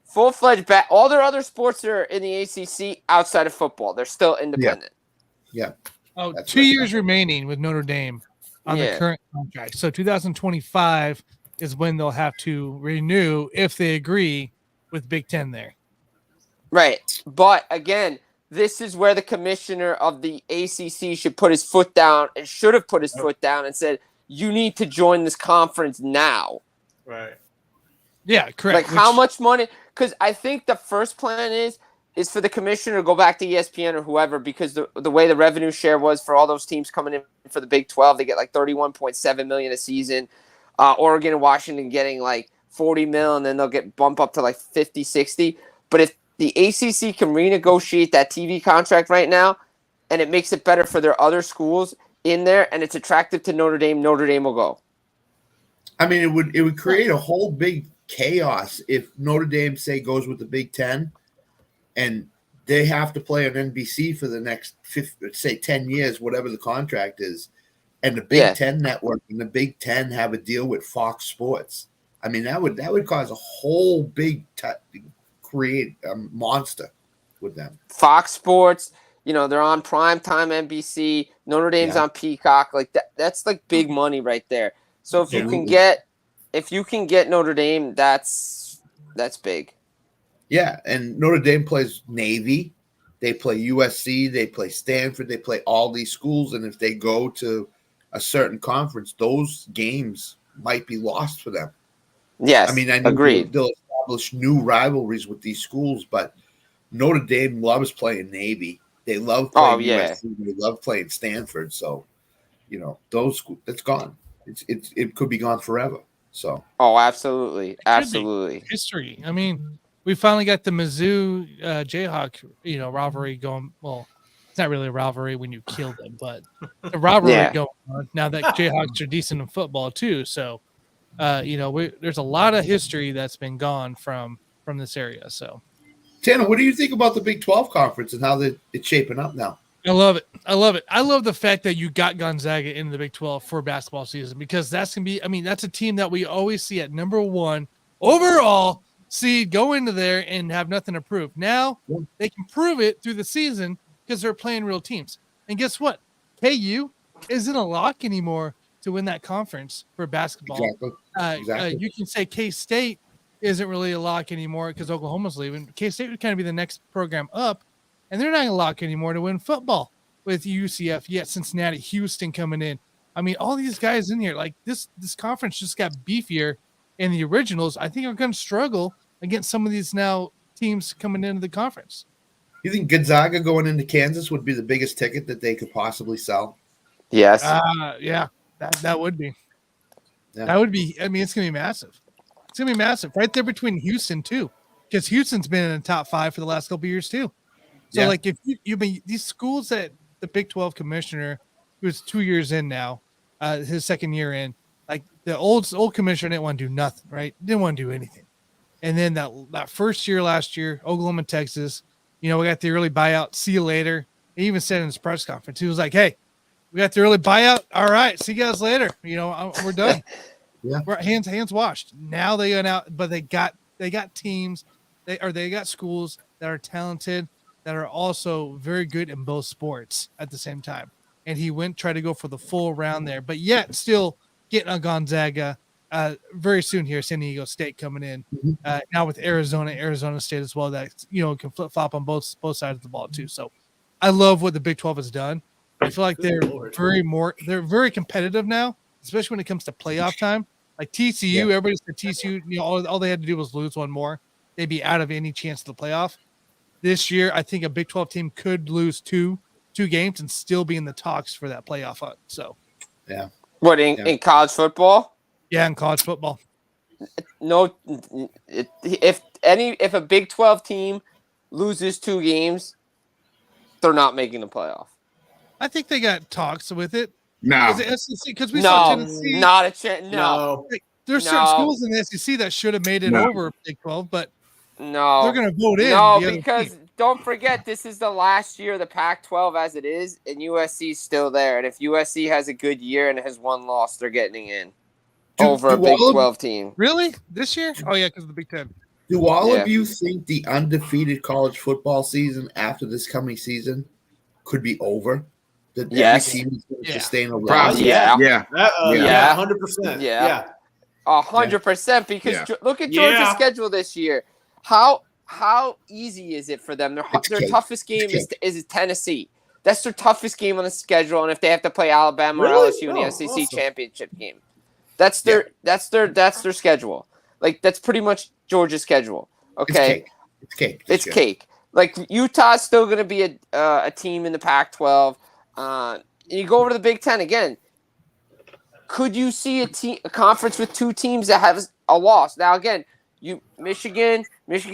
Full-fledged all their other sports are in the ACC outside of football. They're still independent. Yeah. Oh, 2 years remaining with Notre Dame on the current contract. So 2025 is when they'll have to renew if they agree with Big Ten there. Right. But again, this is where the commissioner of the ACC should put his foot down and should have put his foot down and said, you need to join this conference now. Right. Yeah, correct. Like how much money? Because I think the first plan is for the commissioner to go back to ESPN or whoever, because the way the revenue share was for all those teams coming in for the Big 12, they get like $31.7 million a season. Oregon and Washington getting like $40 million, and then they'll get bumped up to like 50, 60. But if the ACC can renegotiate that TV contract right now, and it makes it better for their other schools, in there and it's attractive to Notre Dame will go. I mean, it would create a whole big chaos if Notre Dame, say, goes with the Big Ten and they have to play on NBC for the next 10 years, whatever the contract is, and the Big Ten network and the Big Ten have a deal with Fox Sports. I mean, that would cause a whole big create a monster with them. Fox Sports, they're on primetime NBC. Notre Dame's on Peacock. Like that's like big money right there. So if you can get Notre Dame, that's big. Yeah, and Notre Dame plays Navy, they play USC, they play Stanford, they play all these schools, and if they go to a certain conference, those games might be lost for them. Yes, I mean, I know agreed. They'll establish new rivalries with these schools, but Notre Dame loves playing Navy. They love playing USC. They love playing Stanford. So, those schools, it's gone. It could be gone forever. So. Oh, absolutely, absolutely. History. I mean, we finally got the Mizzou Jayhawk, rivalry going. Well, it's not really a rivalry when you kill them, but the rivalry going on now that Jayhawks are decent in football too. So, there's a lot of history that's been gone from this area. So, Tanner, what do you think about the Big 12 conference and how it's shaping up now? I love it. I love the fact that you got Gonzaga in the Big 12 for basketball season, because that's going to be, I mean, that's a team that we always see at number 1 overall seed go into there and have nothing to prove. Now they can prove it through the season because they're playing real teams. And guess what? KU isn't a lock anymore to win that conference for basketball. Exactly. You can say K-State isn't really a lock anymore because Oklahoma's leaving. K-State would kind of be the next program up, and they're not a lock anymore to win football with UCF. Yet Cincinnati, Houston coming in. I mean, all these guys in here, like this conference just got beefier, and the originals, I think, are going to struggle against some of these now teams coming into the conference. You think Gonzaga going into Kansas would be the biggest ticket that they could possibly sell? Yes. Yeah, that would be. Yeah. That would be. I mean, it's going to be massive. It's going to be massive right there between Houston too, because Houston's been in the top 5 for the last couple of years too. So like if you been these schools that the Big 12 commissioner, who's 2 years in now, his second year in, like the old commissioner didn't want to do nothing, right? Didn't want to do anything. And then that first year last year, Oklahoma, Texas, we got the early buyout. See you later. He even said in his press conference, he was like, "Hey, we got the early buyout. All right, see you guys later. We're done. We're hands washed." Now they went out, but they got teams, they got schools that are talented, that are also very good in both sports at the same time. And he tried to go for the full round there, but yet still getting a Gonzaga very soon here. San Diego State coming in now with Arizona State as well. That can flip flop on both sides of the ball too. So I love what the Big 12 has done. I feel like they're very competitive now, especially when it comes to playoff time. Like TCU, everybody said TCU, all they had to do was lose one more. They'd be out of any chance of the playoff. This year, I think a Big 12 team could lose two games and still be in the talks for that playoff hunt. So, What in college football? Yeah, in college football. No, if a Big 12 team loses 2 games, they're not making the playoff. I think they got talks with it. No, because we saw Tennessee. Not a chance. No. There's certain schools in the SEC that should have made it over Big 12, but no, they're going to vote in. No, because don't forget, this is the last year of the Pac-12 as it is, and USC is still there. And if USC has a good year and has one loss, they're getting in over a Big 12 team. Really? This year? Oh, yeah, because of the Big 10. Do all of you think the undefeated college football season after this coming season could be over? That every team is going to sustain a loss? Yeah, 100%. Yeah. 100%, because look at Georgia's schedule this year. How easy is it for them? Their toughest game is Tennessee. That's their toughest game on the schedule, and if they have to play Alabama or LSU in the SEC championship game, that's their schedule. Like that's pretty much Georgia's schedule. Okay, it's cake. Like Utah's still going to be a team in the Pac-12. You go over to the Big Ten again. Could you see a conference with 2 teams that have a loss? Now, again, Michigan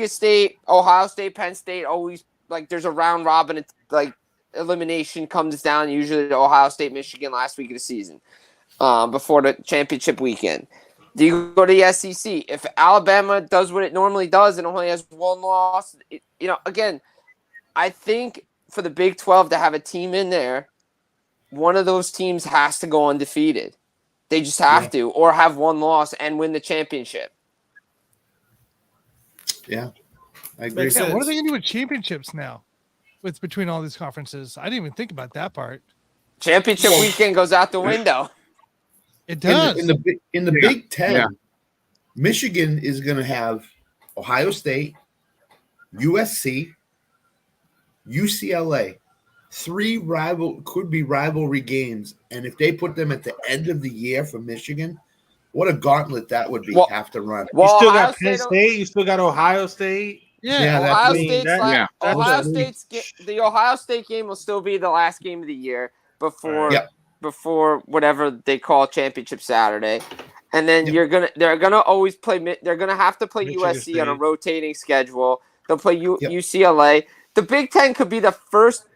State, Ohio State, Penn State, always like there's a round robin like elimination comes down usually to Ohio State, Michigan last week of the season, before the championship weekend. Do you go to the SEC? If Alabama does what it normally does and only has one loss, again, I think for the Big 12 to have a team in there, one of those teams has to go undefeated. They just have to, or have one loss and win the championship. Yeah, I agree. Yeah, what are they going to do with championships now? With between all these conferences, I didn't even think about that part. Championship weekend goes out the window. It does. In the Big Ten, Michigan is going to have Ohio State, USC, UCLA, 3 could be rivalry games, and if they put them at the end of the year for Michigan, what a gauntlet that would be. Have to run. You still got Penn State. You still got Ohio State. Yeah, the Ohio State game will still be the last game of the year before whatever they call Championship Saturday, and then they're gonna always play. They're gonna have to play Michigan USC State on a rotating schedule. They'll play UCLA. The Big Ten could be the first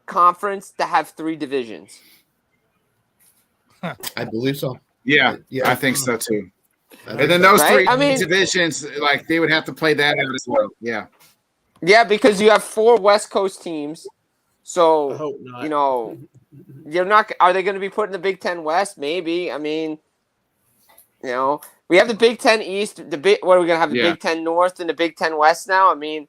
conference to have 3 divisions. I believe so. Yeah, I think so too. And then those 3 divisions, like they would have to play that out as well. Yeah. Yeah, because you have 4 West Coast teams. So, I hope not. You're not. Are they going to be put in the Big Ten West? Maybe. I mean, we have the Big Ten East. What are we going to have? The Big Ten North and the Big Ten West now? I mean,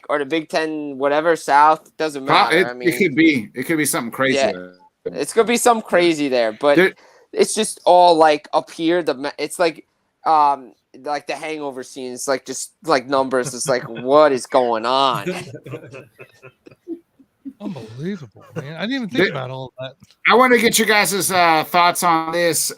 or the Big Ten whatever South, doesn't matter. It could be something crazy. Yeah, it's going to be something crazy there, but it's just all like up here. It's like the Hangover scene. It's like just like numbers. It's like what is going on? Unbelievable, man. I didn't even think about all of that. I want to get your guys' thoughts on this.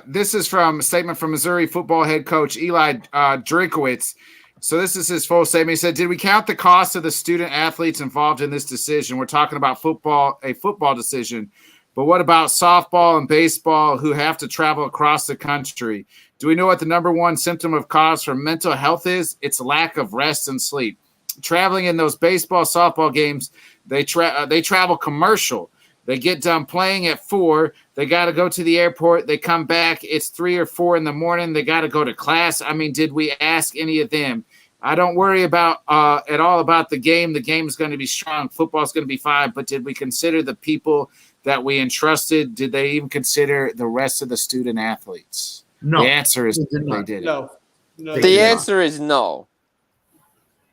This is from a statement from Missouri football head coach Eli Drinkowitz. So this is his full statement. He said, "Did we count the cost of the student athletes involved in this decision? We're talking about a football decision. But what about softball and baseball who have to travel across the country? Do we know what the number one symptom of cause for mental health is? It's lack of rest and sleep. Traveling in those baseball, softball games, they travel commercial. They get done playing at 4. They got to go to the airport. They come back. It's 3 or 4 in the morning. They got to go to class. I mean, did we ask any of them? I don't worry about at all about the game. The game is going to be strong. Football is going to be fine. But did we consider the people that we entrusted? Did they even consider the rest of the student athletes? No. The answer is they did. No. The answer is no.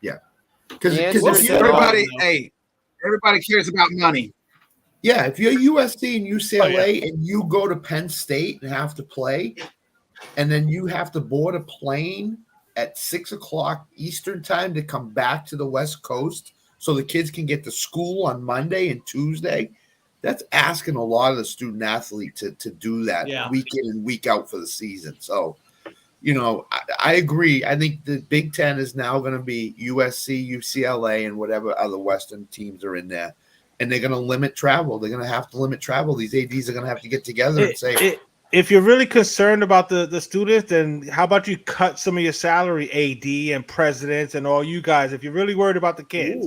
Yeah. Because everybody cares about money. Yeah, if you're USC and UCLA and you go to Penn State and have to play, and then you have to board a plane at 6:00 Eastern time to come back to the West Coast so the kids can get to school on Monday and Tuesday, that's asking a lot of the student athlete to do that week in and week out for the season. So, I agree. I think the Big Ten is now going to be USC, UCLA, and whatever other Western teams are in there. And they're going to limit travel. They're going to have to limit travel. These ADs are going to have to get together and say, if you're really concerned about the students, then how about you cut some of your salary, AD and presidents and all you guys? If you're really worried about the kids,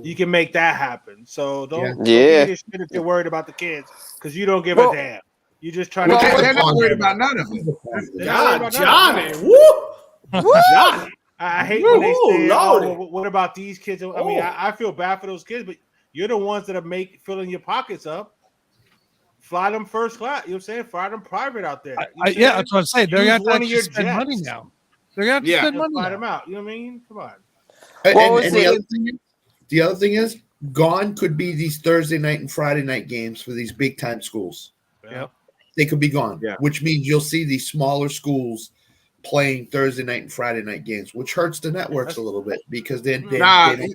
you can make that happen. So don't be this shit if you're worried about the kids, because you don't give a damn. You just trying to. They're not worried about none of them. God, Johnny, woo! Johnny. I hate when they say, "What about these kids?" I mean, I feel bad for those kids, but you're the ones that are filling your pockets up. Fly them first class. You know what I'm saying? Fly them private out there. That's what I'm saying. They're going to have to spend money now. They're going to have to spend money. Fly them out. You know what I mean? Come on. And the other thing is, gone could be these Thursday night and Friday night games for these big time schools. Yep. They could be gone, which means you'll see these smaller schools playing Thursday night and Friday night games, which hurts the networks a little bit because that might be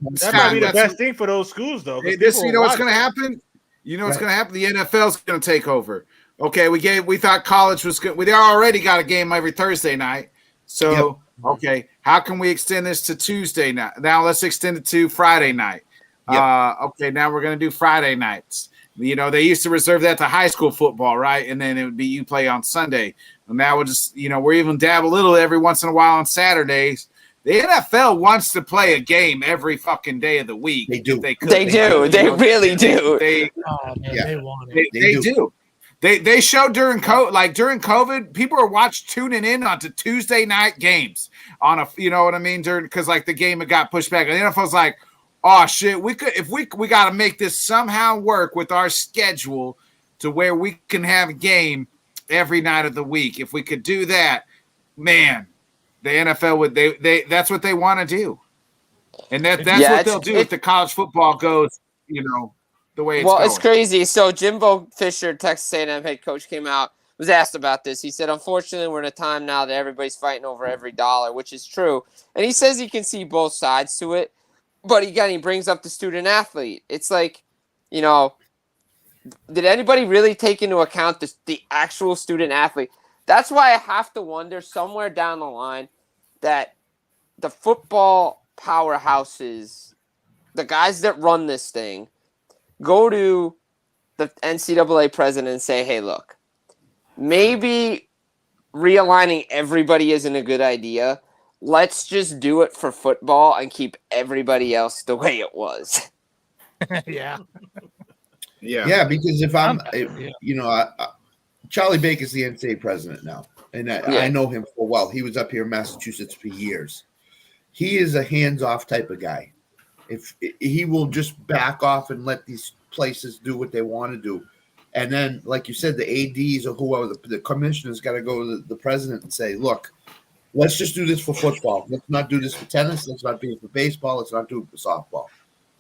the best thing for those schools, though. You know what's going to happen? You know what's going to happen? The NFL's going to take over. Okay, we thought college was good. We already got a game every Thursday night. So, okay, how can we extend this to Tuesday night? Now let's extend it to Friday night. Okay, now we're going to do Friday nights. They used to reserve that to high school football, right? And then it would be you play on Sunday. And now we'll just, we're even dab a little every once in a while on Saturdays. The NFL wants to play a game every fucking day of the week. They do. If they could. They do. They really do. Oh man, they want it. They do. They showed during COVID, people were tuning in onto Tuesday night games on a, you know what I mean, because like the game had got pushed back. And the NFL's like, oh shit, we got to make this somehow work with our schedule to where we can have a game every night of the week. If we could do that, man, the NFL would that's what they want to do, and that's what they'll do if the college football goes, the way it's going. It's crazy. So Jimbo Fisher, Texas A&M head coach, came out, was asked about this. He said, unfortunately, we're in a time now that everybody's fighting over every dollar, which is true. And he says he can see both sides to it. But again, he brings up the student athlete. It's like, did anybody really take into account the actual student athlete? That's why I have to wonder somewhere down the line that the football powerhouses, the guys that run this thing, go to the NCAA president and say, hey, look, maybe realigning everybody isn't a good idea. Let's just do it for football and keep everybody else the way it was. Yeah. Yeah, because Charlie Baker's the NCAA president now, and I know him for a while. He was up here in Massachusetts for years. He is a hands-off type of guy. If he will just back off and let these places do what they want to do, and then, like you said, the ADs or whoever, the commissioners got to go to the president and say, look, let's just do this for football. Let's not do this for tennis. Let's not do it for baseball. Let's not do it for softball.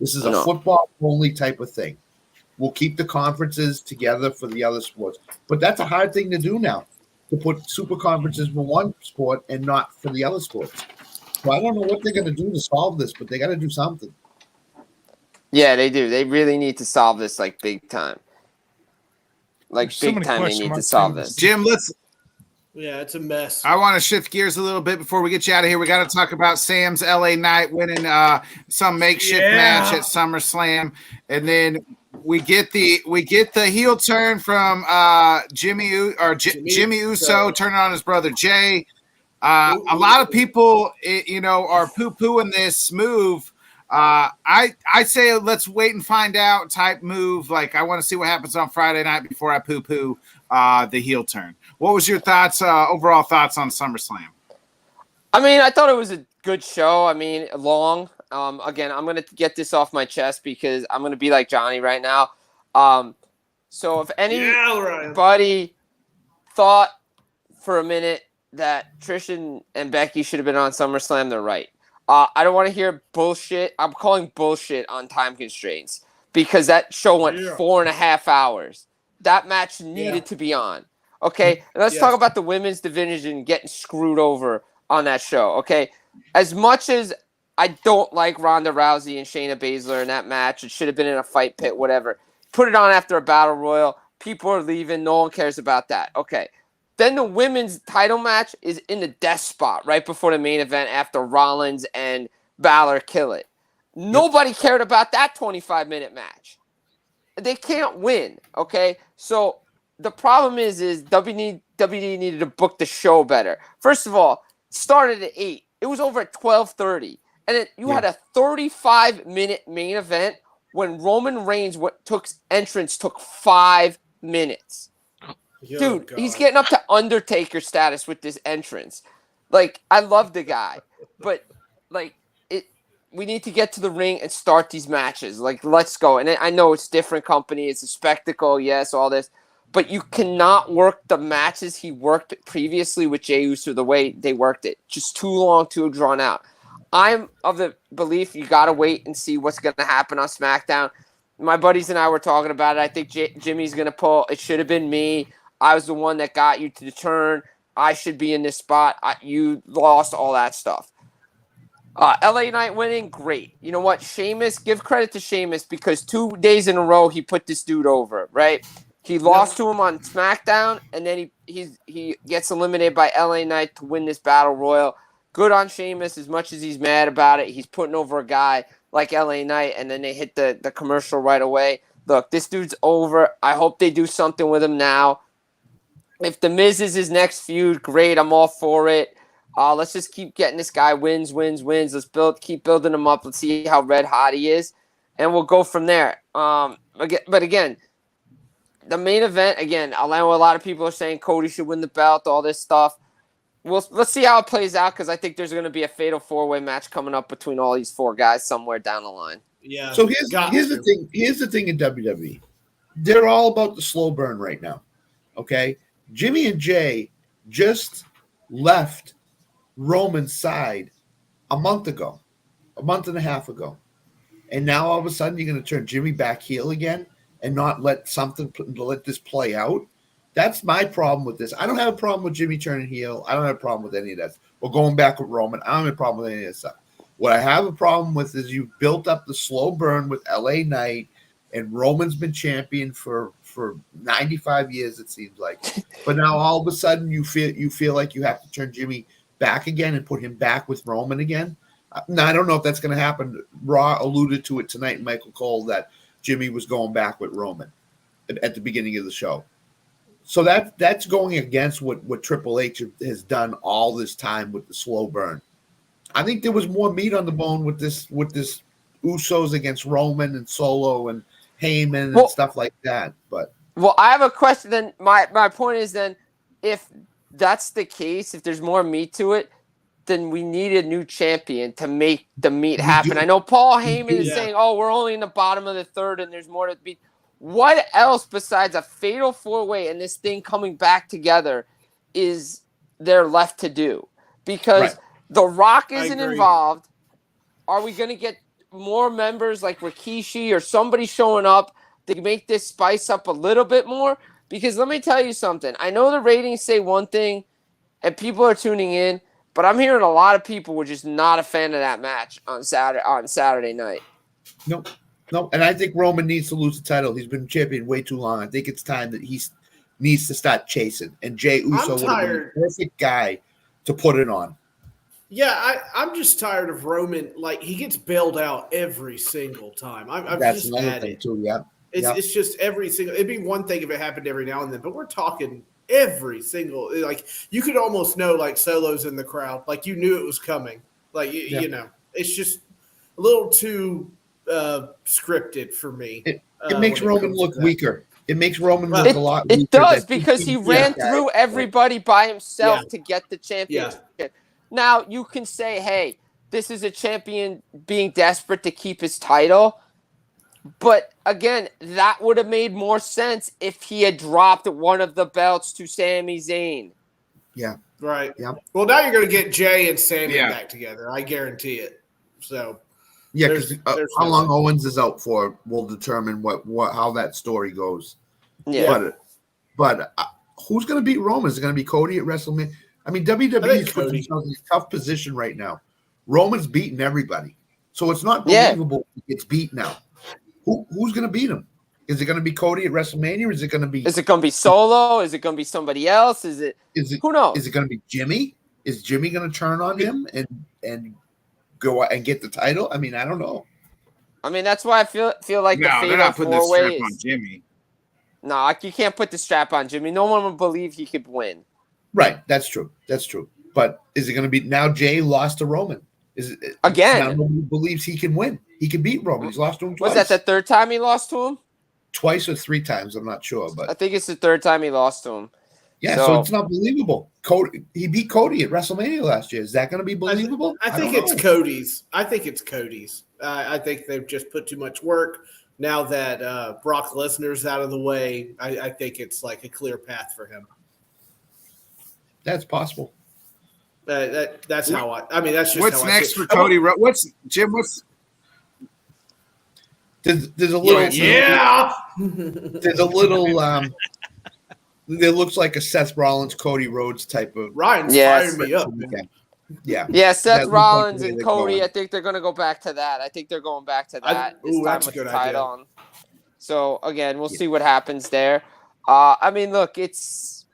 This is a football-only type of thing. We'll keep the conferences together for the other sports. But that's a hard thing to do now, to put super conferences for one sport and not for the other sports. So I don't know what they're going to do to solve this, but they got to do something. Yeah, they do. They really need to solve this like big time. Like There's big time they need to solve this. Jim, Yeah, it's a mess. I want to shift gears a little bit before we get you out of here. We got to talk about Sam's LA Knight winning some makeshift match at SummerSlam, and then we get the heel turn from Jimmy Uso turning on his brother Jay. A lot of people, are poo-pooing this move. I say let's wait and find out type move. Like, I want to see what happens on Friday night before I poo-poo the heel turn. What was your thoughts, overall thoughts on SummerSlam? I mean, I thought it was a good show. I mean, long. Again, I'm going to get this off my chest because I'm going to be like Johnny right now. So if anybody thought for a minute that Trish and Becky should have been on SummerSlam, they're right. I don't want to hear bullshit. I'm calling bullshit on time constraints because that show went 4.5 hours. That match needed to be on. Okay, and let's talk about the women's division getting screwed over on that show. Okay, as much as I don't like Ronda Rousey and Shayna Baszler in that match, it should have been in a fight pit, whatever. Put it on after a battle royal. People are leaving. No one cares about that. Okay, then the women's title match is in the death spot right before the main event after Rollins and Balor kill it. Nobody cared about that 25-minute match. They can't win. Okay, so the problem is WWE needed to book the show better. First of all, it started at 8. It was over at 12:30. And then you had a 35-minute main event when Roman Reigns took 5 minutes. Dude, he's getting up to Undertaker status with this entrance. Like, I love the guy. But, we need to get to the ring and start these matches. Like, let's go. And I know it's different company. It's a spectacle. Yes, all this. But you cannot work the matches he worked previously with Jey Uso the way they worked it. Just too long, too drawn out. I'm of the belief you got to wait and see what's going to happen on SmackDown. My buddies and I were talking about it. I think Jimmy's going to pull. It should have been me. I was the one that got you to the turn. I should be in this spot. You lost, all that stuff. LA Knight winning, great. You know what? Sheamus, give credit to Sheamus because 2 days in a row he put this dude over, right? He lost to him on SmackDown, and then he gets eliminated by LA Knight to win this Battle Royal. Good on Sheamus. As much as he's mad about it, he's putting over a guy like LA Knight, and then they hit the commercial right away. Look, this dude's over. I hope they do something with him now. If The Miz is his next feud, great. I'm all for it. Let's just keep getting this guy wins. Let's keep building him up. Let's see how red hot he is, and we'll go from there. But again, the main event, again, I know a lot of people are saying Cody should win the belt, all this stuff. Let's see how it plays out, because I think there's going to be a fatal 4-way match coming up between all these 4 guys somewhere down the line. Yeah. So here's the thing. Here's the thing in WWE. They're all about the slow burn right now. Okay? Jimmy and Jay just left Roman's side a month and a half ago. And now all of a sudden you're going to turn Jimmy back heel again and not let this play out. That's my problem with this. I don't have a problem with Jimmy turning heel. I don't have a problem with any of that. We're going back with Roman. I don't have a problem with any of that stuff. What I have a problem with is you built up the slow burn with LA Knight, and Roman's been champion for 95 years, it seems like. But now all of a sudden you feel like you have to turn Jimmy back again and put him back with Roman again. Now, I don't know if that's going to happen. Raw alluded to it tonight, Michael Cole, that Jimmy was going back with Roman at the beginning of the show. So that's going against what Triple H has done all this time with the slow burn. I think there was more meat on the bone with this Usos against Roman and Solo and Heyman and stuff like that. But I have a question. Then my point is, then if that's the case, if there's more meat to it, then we need a new champion to make the meat happen. I know Paul Heyman is saying, "Oh, we're only in the bottom of the third, and there's more to be." What else besides a fatal 4-way and this thing coming back together is there left to do? Because The Rock isn't involved. Are we going to get more members like Rikishi or somebody showing up to make this spice up a little bit more? Because let me tell you something. I know the ratings say one thing and people are tuning in, but I'm hearing a lot of people were just not a fan of that match on Saturday night. Nope. No, and I think Roman needs to lose the title. He's been champion way too long. I think it's time that he needs to start chasing. And Jey Uso would have been the perfect guy to put it on. Yeah, I'm just tired of Roman. Like, he gets bailed out every single time. That's just another thing too. Yeah, it's just every single. It'd be one thing if it happened every now and then, but we're talking every single. Like, you could almost know like Solo's in the crowd. Like, you knew it was coming. Like you know, it's just a little too scripted for me. It makes Roman look weaker. It makes Roman look a lot weaker. It does, because he ran through everybody by himself to get the championship. Yeah. Now, you can say, hey, this is a champion being desperate to keep his title. But, again, that would have made more sense if he had dropped one of the belts to Sami Zayn. Yeah. Right. Yeah. Well, now you're going to get Jay and Sami back together. I guarantee it. So... Yeah, because how long Owens is out for will determine how that story goes. Yeah, but who's going to beat Roman? Is it going to be Cody at WrestleMania? I mean, WWE is putting themselves in a tough position right now. Roman's beating everybody, so it's not believable. He gets beat now. Who's going to beat him? Is it going to be Cody at WrestleMania? Or is it going to be? Is it going to be Solo? Is it going to be somebody else? Is it? Who knows? Is it going to be Jimmy? Is Jimmy going to turn on him and go and get the title? I mean, I don't know. I mean, that's why I feel like the fatal 4-way is on Jimmy. No, you can't put the strap on Jimmy. No one would believe he could win. Right, that's true. But is it going to be now? Jay lost to Roman. Is it again? Now nobody believes he can win. He can beat Roman. He's lost to him twice. Was that the third time he lost to him? Twice or 3 times? I'm not sure, but I think it's the third time he lost to him. Yeah, so it's not believable. He beat Cody at WrestleMania last year. Is that going to be believable? I think it's Cody's. I think they've just put too much work. Now that Brock Lesnar's out of the way, I think it's like a clear path for him. That's possible. That's how I mean, that's just what's how next for Cody? What's there's a little there's a little it looks like a Seth Rollins, Cody Rhodes type of. Ryan's firing me up. Yeah. Seth Rollins and Cody. I think they're going to go back to that. I think they're going back to that this time with the title on. So again, we'll see what happens there. I mean, look, it's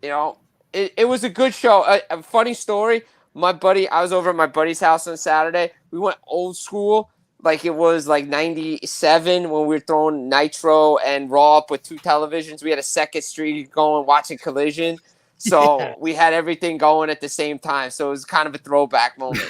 it was a good show. A funny story. I was over at my buddy's house on Saturday. We went old school. Like it was like 97 when we were throwing Nitro and Raw up with 2 televisions. We had a second street going, watching Collision. So we had everything going at the same time. So it was kind of a throwback moment.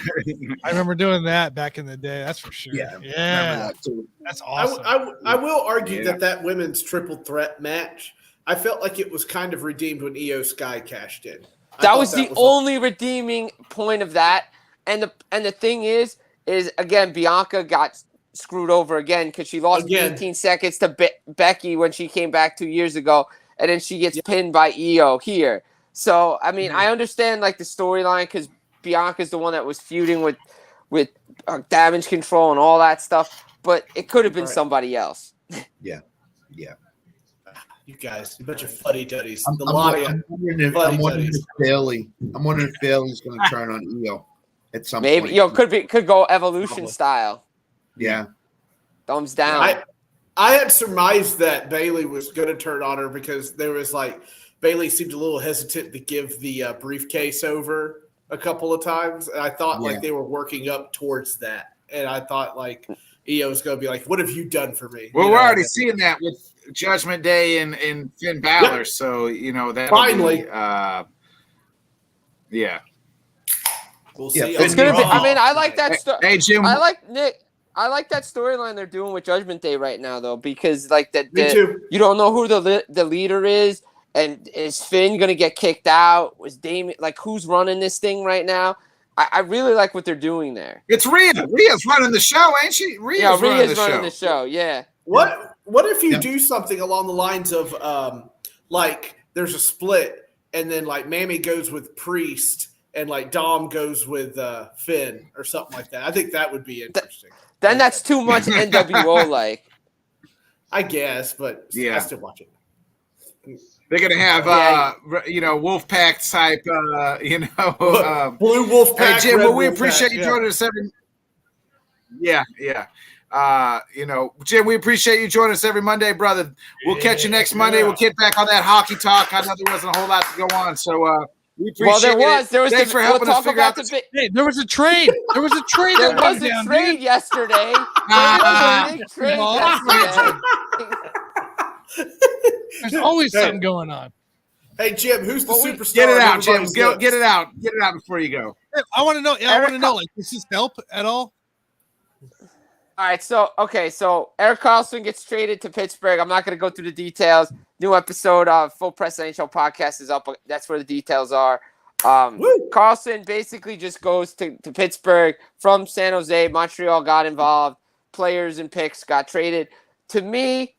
I remember doing that back in the day. That's for sure. Yeah, Yeah. that too. That's awesome. I will argue that women's triple threat match, I felt like it was kind of redeemed when Io Sky cashed in. That was the only redeeming point of that. And the thing is again, Bianca got screwed over again because she lost 18 seconds to Becky when she came back 2 years ago, and then she gets pinned by Io here. So I mean, I understand like the storyline because Bianca's the one that was feuding with Damage Control and all that stuff, but it could have been somebody else. Yeah. You guys, a bunch of fuddy-duddies. I'm wondering if Bailey's going to turn on Io at some point. Maybe, could go Evolution style. Yeah. Thumbs down. I had surmised that Bailey was going to turn on her because there was like Bailey seemed a little hesitant to give the briefcase over a couple of times, and I thought like they were working up towards that, and I thought like Io was going to be like, "What have you done for me?" Well, we're already seeing that with Judgment Day and Finn Balor, so that finally, we'll see. It's gonna be. I mean, I like that stuff. Hey, Jim. I like Nick. I like that storyline they're doing with Judgment Day right now, though, because like Me too. you don't know who the leader is, and is Finn gonna get kicked out? Was Damien like who's running this thing right now? I really like what they're doing there. It's Rhea. Rhea's running the show, ain't she? Rhea's running the show. Yeah. What if you do something along the lines of like there's a split, and then like Mammy goes with Priest, and like Dom goes with Finn or something like that? I think that would be interesting. Then that's too much NWO like. I guess, but I still watch it. They're gonna have Wolfpack type, Blue Wolfpack. Hey Jim, Red we Wolfpack, appreciate you joining us every. Jim, we appreciate you joining us every Monday, brother. We'll catch you next Monday. We'll get back on that hockey talk. I know there wasn't a whole lot to go on, so we appreciate it. There was. Thanks for helping us figure out this. Hey, there was a trade. There was a trade. There was a trade yesterday. There was a big trade yesterday. There's always something going on. Hey Jim, who's the superstar? Get it out, Jim. Get it out. Get it out before you go. I want to know. I want to know. Like, does this help at all? All right, so Erik Karlsson gets traded to Pittsburgh. I'm not going to go through the details. New episode of Full Press NHL podcast is up. That's where the details are. Karlsson basically just goes to Pittsburgh from San Jose. Montreal got involved. Players and picks got traded. To me,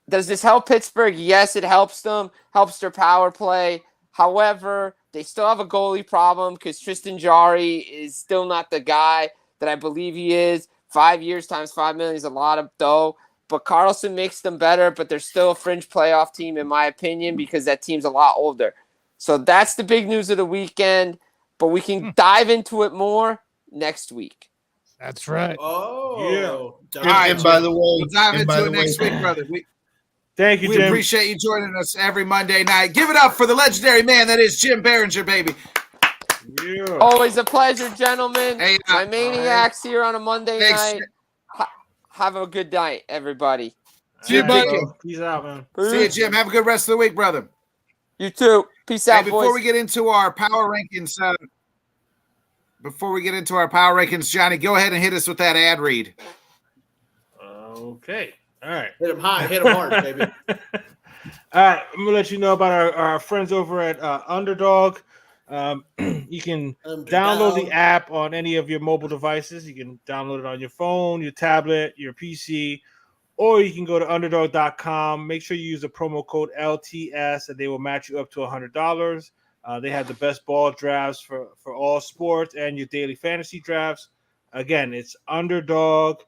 does this help Pittsburgh? Yes, it helps them. Helps their power play. However, they still have a goalie problem because Tristan Jarry is still not the guy that I believe he is. 5 years times $5 million is a lot of dough. But Karlsson makes them better, but they're still a fringe playoff team, in my opinion, because that team's a lot older. So that's the big news of the weekend. But we can dive into it more next week. That's right. Oh, yeah. All right, by the way, we'll dive into it next week, brother. Thank you, Jim. We appreciate you joining us every Monday night. Give it up for the legendary man that is Jim Biringer, baby. Yeah. Always a pleasure, gentlemen. Hey, my maniacs here on a Monday night. Have a good night, everybody. See you, buddy. Peace out, man. See you, Jim. Have a good rest of the week, brother. You too. Peace out, before boys. we get into our power rankings, Johnny, go ahead and hit us with that ad read. Okay. All right. Hit him high, hit him hard, baby. All right. I'm going to let you know about our friends over at Underdog. You can download the app on any of your mobile devices. You can download it on your phone, your tablet, your PC, or you can go to underdog.com. Make sure you use the promo code LTS and they will match you up to $100. They have the best ball drafts for all sports and your daily fantasy drafts. Again, it's underdog.com,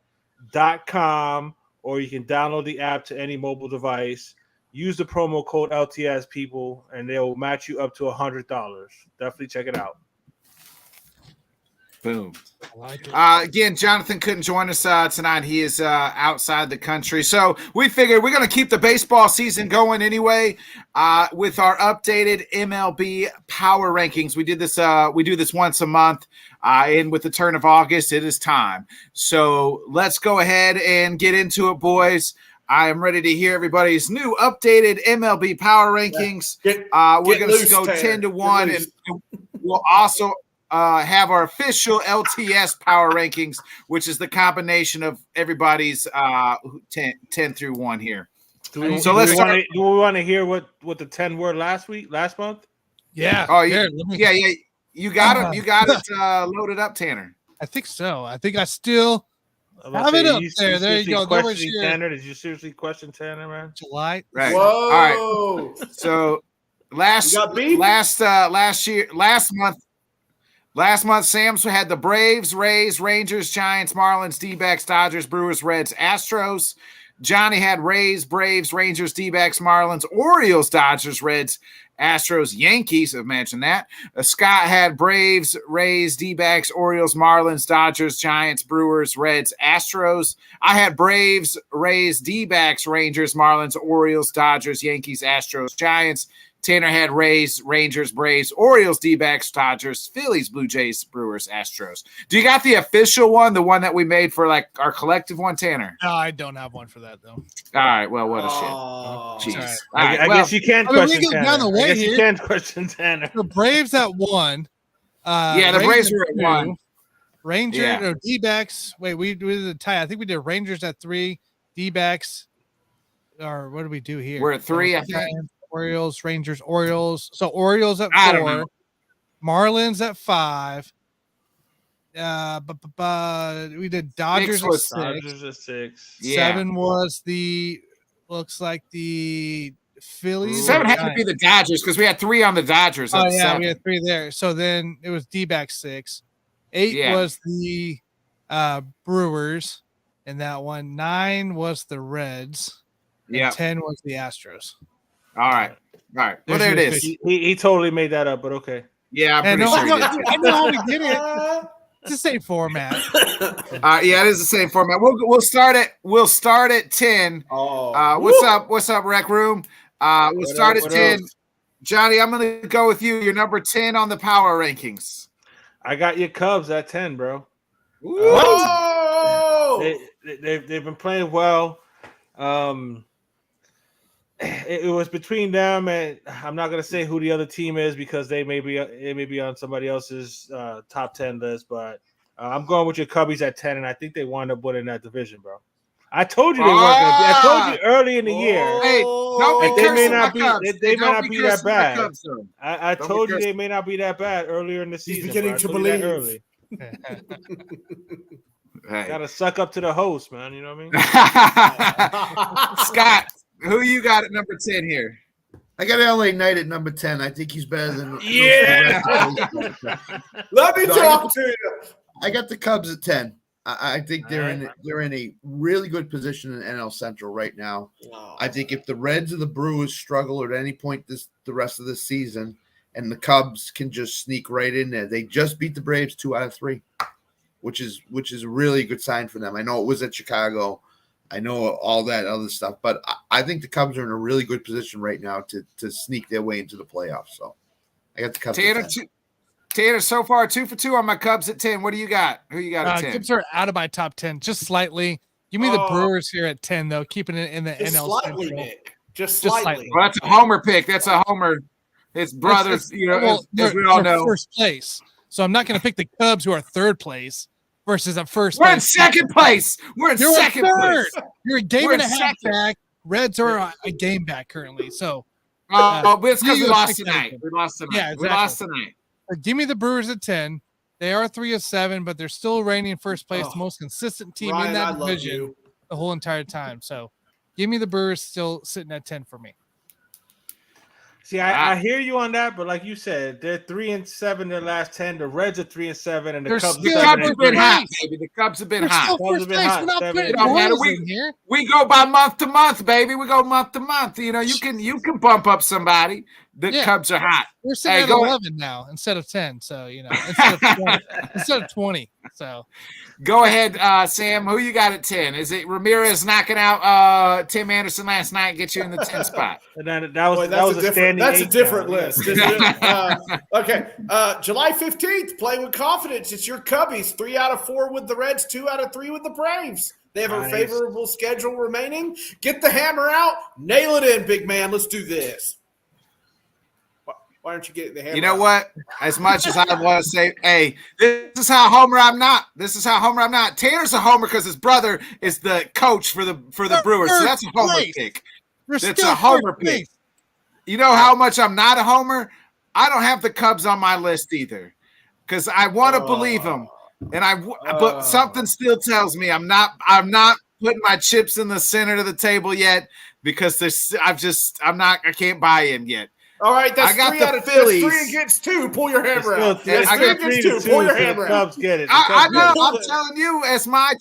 or you can download the app to any mobile device. Use the promo code LTS, people, and they will match you up to $100. Definitely check it out. Boom. I like it. Again, Jonathan couldn't join us tonight. He is outside the country. So we figured we're going to keep the baseball season going anyway with our updated MLB power rankings. We do this once a month, and with the turn of August, it is time. So let's go ahead and get into it, boys. I am ready to hear everybody's new updated MLB power rankings. We're going to go 10-1, and we'll also have our official LTS power rankings, which is the combination of everybody's 10 through 1 here. Do we want to hear what the 10 were last month? Yeah. Oh, yeah. You got it. You got it loaded up, Tanner. I think so. I think I still have it up there. There you go. Tanner, did you seriously question Tanner, man? July. Right. Whoa. All right. So last month, Sam's had the Braves, Rays, Rangers, Giants, Marlins, D-backs, Dodgers, Brewers, Reds, Astros. Johnny had Rays, Braves, Rangers, D-backs, Marlins, Orioles, Dodgers, Reds, Astros, Yankees. Imagine that. Scott had Braves, Rays, D-backs, Orioles, Marlins, Dodgers, Giants, Brewers, Reds, Astros. I had Braves, Rays, D-backs, Rangers, Marlins, Orioles, Dodgers, Yankees, Astros, Giants. Tanner had Rays, Rangers, Braves, Orioles, D-backs, Dodgers, Phillies, Blue Jays, Brewers, Astros. Do you got the official one, the one that we made for like our collective one, Tanner? No, I don't have one for that though. All right. Well, what a shit. Jeez. Right. I guess you can question Tanner. Down the way you can question Tanner. The Braves at 1. The Braves were at 1. Rangers or D-backs. Wait, we did a tie. I think we did Rangers at 3, D-backs. Or what did we do here? We're at 3, I think. Orioles, Rangers, Orioles. So Orioles at 4, Marlins at 5. We did Dodgers at 6. Dodgers at 6. 7 was looks like the Phillies. 7 had to be the Dodgers because we had 3 on the Dodgers. Oh, yeah, 7. we had 3 there. So then it was D-back 6. 8 was the Brewers in that one. 9 was the Reds. And 10 was the Astros. All right. Well, there it is. He totally made that up, but okay. Yeah, I'm pretty sure he did. I know how we did it. It's the same format. It is the same format. We'll start at 10. What's up, Rec Room? We'll start at 10. Johnny, I'm gonna go with you. You're number 10 on the power rankings. I got your Cubs at 10, bro. They've been playing well. It was between them, and I'm not gonna say who the other team is because it may be on somebody else's top 10 list. But I'm going with your Cubbies at 10, and I think they wind up winning that division, bro. I told you they weren't gonna be. I told you early in the year. Hey, don't be they may not be. They may not be that bad. I told you they may not be that bad earlier in the season. He's beginning to believe. Early. Gotta suck up to the host, man. You know what I mean? Scott, who you got at number 10 here? I got LA Knight at number 10. I think he's better than. Let me talk to you. I got the Cubs at 10. I think they're in a really good position in NL Central right now. I think if the Reds or the Brewers struggle at any point the rest of the season, and the Cubs can just sneak right in there, they just beat the Braves 2 out of 3, which is a really good sign for them. I know it was at Chicago. I know all that other stuff, but I think the Cubs are in a really good position right now to sneak their way into the playoffs. So I got the Cubs at 10. Tater, so far 2 for 2 on my Cubs at 10. What do you got? Who you got at 10? Cubs are out of my top 10, just slightly. Give me the Brewers here at 10, though, keeping it in the NL slightly, Central. Nick. Just slightly. Well, that's a homer pick. That's a homer. It's brothers, as we all know. First place. So I'm not going to pick the Cubs, who are third place, versus a first We're place. in second place. We're in second place. You're a game and a half back. Reds are a game back currently. So, it's because we lost tonight. We lost tonight. Yeah, exactly. We lost tonight. Give me the Brewers at 10. They are 3 of 7, but they're still reigning first place, the most consistent team in that division the whole entire time. So, give me the Brewers still sitting at 10 for me. See, I hear you on that, but like you said, they're 3 and 7 their last 10. The Reds are 3 and 7, and the Cubs have been hot, baby. The Cubs have been hot. It don't matter. We go by month to month, baby. We go month to month. You know, you can bump up somebody. The Cubs are hot. We're sitting at 11 now instead of 10. So, instead of 20. So, go ahead, Sam. Who you got at 10? Is it Ramirez knocking out Tim Anderson last night and get you in the 10 spot? That was a standing. That's a different list. Okay. July 15th, play with confidence. It's your Cubbies. 3 out of 4 with the Reds, 2 out of 3 with the Braves. They have a Nice. favorable schedule remaining. Get the hammer out. Nail it in, big man. Let's do this. Why aren't you getting the hammer You know out? what? As much as I want to say, hey, this is how homer I'm not. This is how homer I'm not. Tanner's a homer because his brother is the coach for the Brewers. So that's a homer Place. pick. We're That's still a homer first pick. place. You know how much I'm not a homer? I don't have the Cubs on my list either because I want to believe them, and but something still tells me I'm not putting my chips in the center of the table yet because I can't buy in yet. All right, that's I got three the out of Phillies. That's 3 against 2. Pull your hammer It's out. still- That's I 3 got against 2. 3-2, Pull your so the hammer out. Cubs get it. The I Cubs know. get it. I'm telling you, as my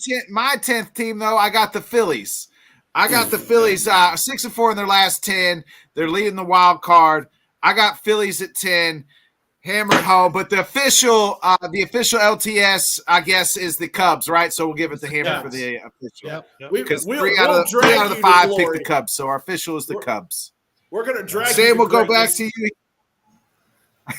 10th team though, I got the Phillies. I got the Phillies 6-4 in their last 10. They're leading the wild card. I got Phillies at 10, hammered home. But the official LTS, I guess, is the Cubs, right? So we'll give it the hammer for the official. Yep. Because We'll 3 out of drag the you 5 to pick glory. the Cubs. So our official is the Cubs. We're gonna drag you. Sam, to we'll go back greatness. to you.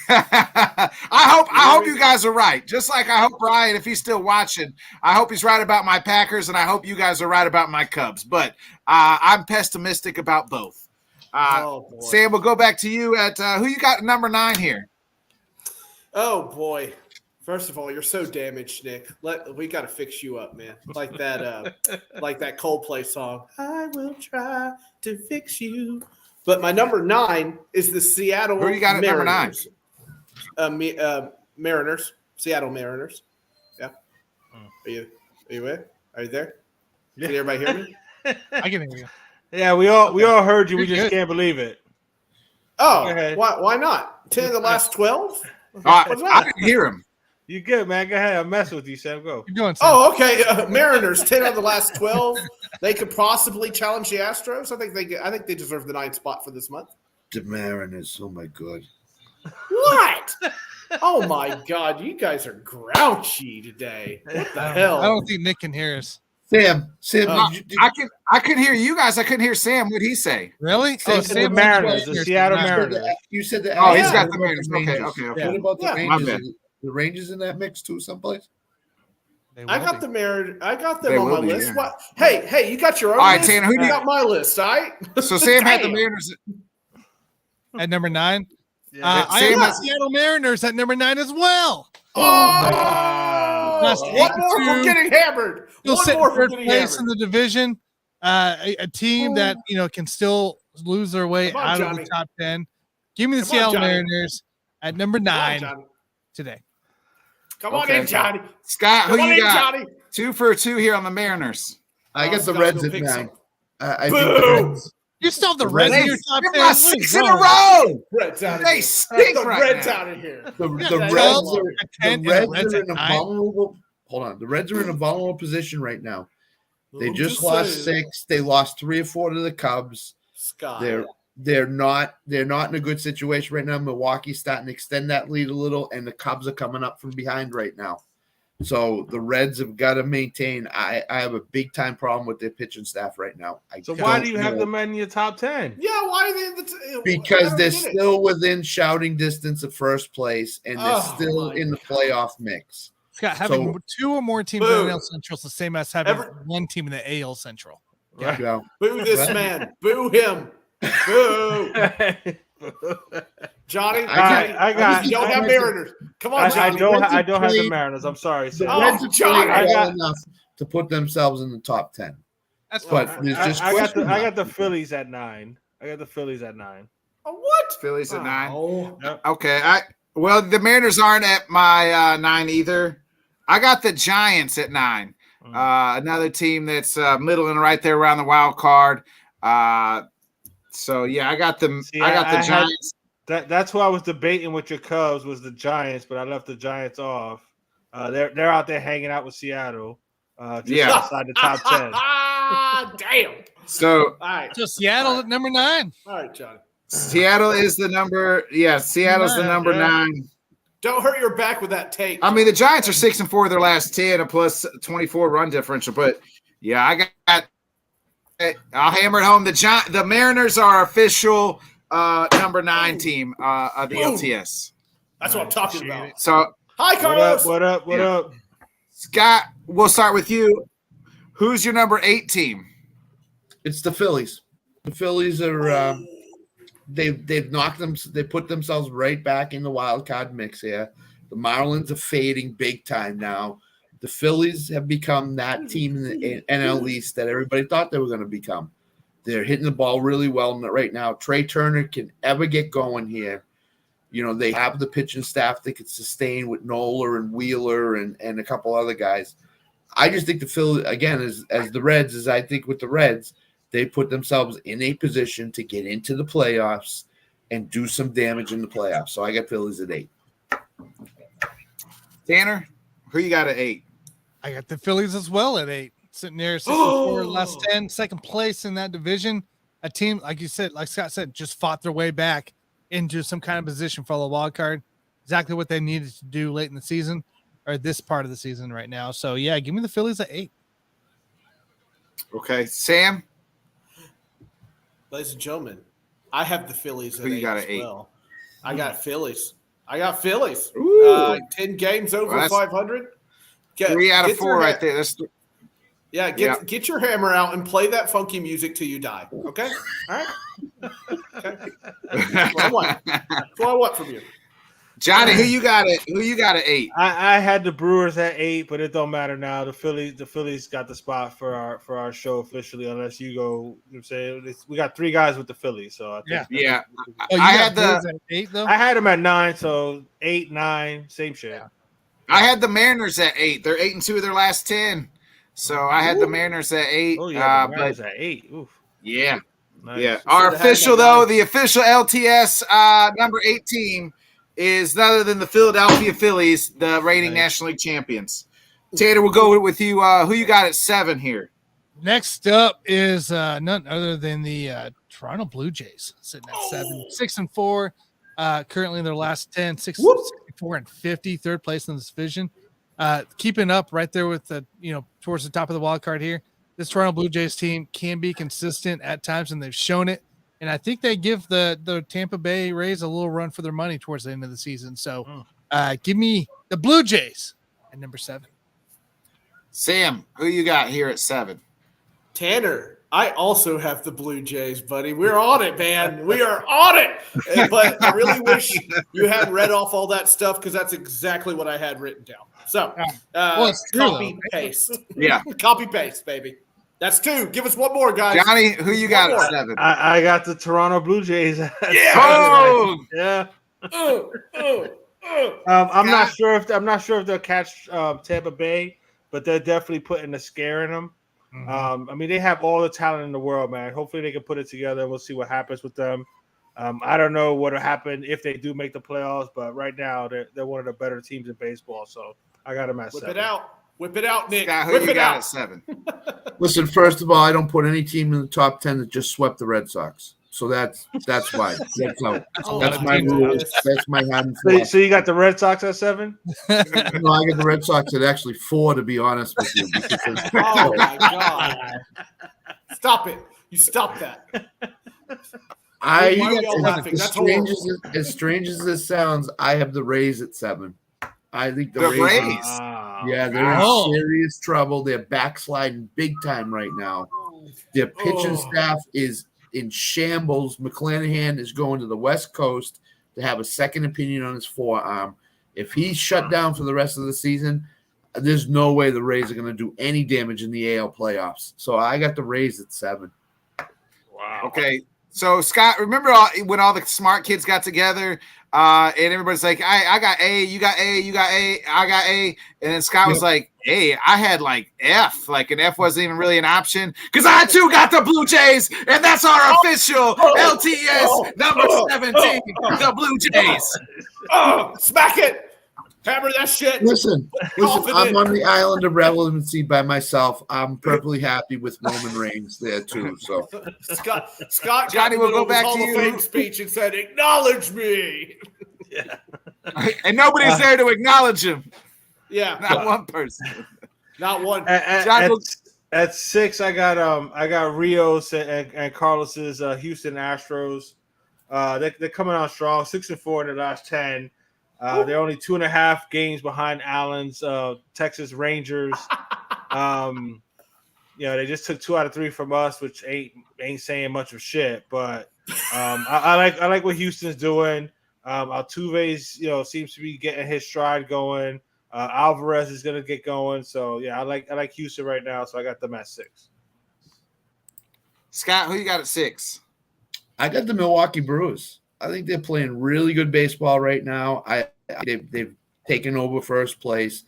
I hope you guys are right. Just like I hope Brian, if he's still watching, I hope he's right about my Packers, and I hope you guys are right about my Cubs. But I'm pessimistic about both. Oh boy. Sam, we'll go back to you at who you got at number 9 here. Oh boy. First of all, you're so damaged, Nick. We got to fix you up, man. Like that Coldplay song. I will try to fix you. But my number 9 is the Seattle Who you got at number 9? Mariners. Seattle Mariners. Yeah. Are you there? Are you there? Can everybody hear me? I can hear you. Yeah, we all heard you. We You're just good. can't believe it. Oh, Go ahead. why not? 10 of the last 12? I didn't hear him. You good, man? Go ahead. I'll mess with you, Sam. Go. Keep going, Sam. Oh, okay. Mariners, 10 out of the last 12. They could possibly challenge the Astros. I think they deserve the 9th spot for this month. The Mariners. Oh my God. What? Oh my God! You guys are grouchy today. What the hell? I don't think Nick can hear us. Sam, I could hear you guys. I couldn't hear Sam. What'd he say? Really? Sam, The Sam Mariners, was the Seattle here. Mariners. you said the Oh, he's Yeah. got the Mariners. Okay. What about the Yeah. My Rangers? bad. The Rangers in that mix too, someplace? They I will got be. the Mariners. I got them They on will my be, list. yeah. What? Hey, you got your own All right, list? Tanner, who do I you- got my list? All right. So Sam had the Damn. Mariners. At number 9. Yeah. I Sam have has- the Seattle Mariners at number 9 as well. Oh, Eight one more for two. getting hammered. Still One sitting more for third getting place hammered. in the division. A team that can still lose their way Come on, out of Johnny. the top 10. Give me the Come on, Seattle Johnny. Mariners at number Come on, 9 Johnny. today. Come on Okay. in, Johnny. Scott, who Come on you in, got? Johnny. 2 for 2 here on the Mariners. I got the Scott's Reds gonna at pick 9. some. I think Boo! the Reds. You still have the The Reds in Reds- your top Give 10. my What is 6 in a wrong? row. Reds out of They here. stink the right Reds now. out of here. The Yeah, Reds Cubs are at 10 the and the Reds Reds are at in a 9. vulnerable. Hold on, the Reds are in a vulnerable position right now. They I'm just lost saying. 6. They lost 3 or 4 to the Cubs. Scott. They're not in a good situation right now. Milwaukee's starting to extend that lead a little, and the Cubs are coming up from behind right now. So the Reds have got to maintain. I have a big time problem with their pitching staff right now. So why don't do you have know. them in your top 10? Yeah, why are they in the Because I they're don't get it. still within shouting distance of first place, and they're Oh, still my in the God. playoff mix. Scott, having So- 2 or more teams in Boo. the NL Central is the same as having Every- one team in the AL Central. Right. You know, Boo this Well- man. Boo him. Boo. Johnny, I got- you don't have Mariners. Come on, I Johnny. don't Reds have have the played- Mariners. I'm sorry, the Sam. Oh, Reds have Johnny, played I well got- enough to put themselves in the top 10. That's But fine. there's just I got question the marks. Phillies at 9. I got the Phillies at 9. Oh, what? Phillies at 9. Oh. Okay. Well, the Mariners aren't at my 9 either. I got the Giants at 9. Another team that's middling right there around the wild card. So yeah, I got them. See, I got the I had- Giants. That's who I was debating with your Cubs was the Giants, but I left the Giants off. They're out there hanging out with Seattle, just Yeah. outside the top 10. Damn. So All right. So Seattle at number 9. All right, Johnny. Seattle is the number. Yeah, Seattle's the number Yeah. 9. Don't hurt your back with that take. I mean, the Giants are 6-4 their last 10, a plus 24 run differential. But yeah, I got. I'll hammer it home. The Mariners are official number 9 team of the Boom. LTS. That's what I'm talking about. So Hi, Carlos. What up? Scott, we'll start with you. Who's your number 8 team? It's the Phillies. The Phillies are they've knocked them. They put themselves right back in the wild card mix here. The Marlins are fading big time now. The Phillies have become that team in the NL East that everybody thought they were going to become. They're hitting the ball really well right now. Trey Turner can ever get going here. You know, they have the pitching staff they could sustain with Nola and Wheeler and a couple other guys. I just think the Phillies, again, as the Reds, as I think with the Reds, they put themselves in a position to get into the playoffs and do some damage in the playoffs. So I got Phillies at 8. Tanner, who you got at 8? I got the Phillies as well at 8. Sitting there, 6-4, last 10, second place in that division. A team, like you said, like Scott said, just fought their way back into some kind of position for the wild card. Exactly what they needed to do late in the season, or this part of the season right now. So, yeah, give me the Phillies at 8. Okay. Sam? Ladies and gentlemen, I have the Phillies at Who you 8 got as at 8? well. I got Phillies. 10 games over Well, 500. 3 out of 4 right there. That's get your hammer out and play that funky music till you die. Okay? All right? Okay. That's what I want. That's what I want from you. Johnny, who you got at 8? I had the Brewers at 8, but it don't matter now. The Phillies got the spot for our show officially, unless you go. You know what I'm saying, we got 3 guys with the Phillies, so I think Yeah. I had the 8 though. I had them at 9, so 8, 9, same shit. Yeah. I had the Mariners at 8. They're 8-2 of their last 10. So I had the Mariners at 8. Oh yeah, the Mariners at 8. Oof. Yeah. Nice. Yeah. Our official though, the official LTS number 8 team is none other than the Philadelphia Phillies, the reigning National League champions. Tater, we'll go with you. Who you got at 7 here? Next up is none other than the Toronto Blue Jays, sitting at 7, 6-4. Currently in their last 10, 64 and 50, third place in this division. Keeping up right there with the, towards the top of the wild card here. This Toronto Blue Jays team can be consistent at times, and they've shown it. And I think they give the Tampa Bay Rays a little run for their money towards the end of the season. So give me the Blue Jays at number 7. Sam, who you got here at 7? Tanner, I also have the Blue Jays, buddy. We're on it, man. We are on it. But I really wish you hadn't read off all that stuff because that's exactly what I had written down. So, copy, paste. Yeah. Copy, paste, baby. That's 2. Give us one more, guys. Johnny, who you got at 7? I got the Toronto Blue Jays. Yeah. Yeah. I'm not sure if they'll catch Tampa Bay, but they're definitely putting a scare in them. I mean, they have all the talent in the world, man. Hopefully they can put it together. We'll see what happens with them. I don't know what will happen if they do make the playoffs, but right now they're one of the better teams in baseball. So I got them at 7. Whip it out, Nick. Scott, who Whip you it got out. at 7? Listen, first of all, I don't put any team in the top 10 that just swept the Red Sox. So that's why. That's out. That's my rule. That's my hand. So you got the Red Sox at 7? No, I got the Red Sox at actually 4, to be honest with you. Oh my God! Stop it! You stop that. Why are y'all laughing? That's As strange as this sounds, I have the Rays at 7. I think the Rays. Yeah, they're in serious trouble. They're backsliding big time right now. Their pitching staff is in shambles. McClanahan is going to the West Coast to have a second opinion on his forearm. If he's shut down for the rest of the season, there's no way the Rays are going to do any damage in the AL playoffs. So I got the Rays at 7. Wow. Okay. So, Scott, remember when all the smart kids got together and everybody's like, I got A, you got A, you got A, I got A. And then Scott was like, hey, I had like F. Like an F wasn't even really an option because I too got the Blue Jays. And that's our official LTS number 17, the Blue Jays. Smack it. Hammer that shit. Listen, I'm on the island of relevancy by myself. I'm perfectly happy with Roman Reigns there too. So Scott Johnny, we'll go back to Hall you. of Fame speech and said, "Acknowledge me." Yeah. And nobody's there to acknowledge him. Yeah, Not one person. not one. At 6, I got Rios and Carlos's Houston Astros. They're coming on strong, 6-4 in the last 10. They're only 2.5 games behind Allen's Texas Rangers. they just took 2 out of 3 from us, which ain't saying much of shit. But I like what Houston's doing. Altuve's, seems to be getting his stride going. Alvarez is gonna get going. So yeah, I like Houston right now. So I got them at 6. Scott, who you got at 6? I got the Milwaukee Brewers. I think they're playing really good baseball right now. They've taken over first place.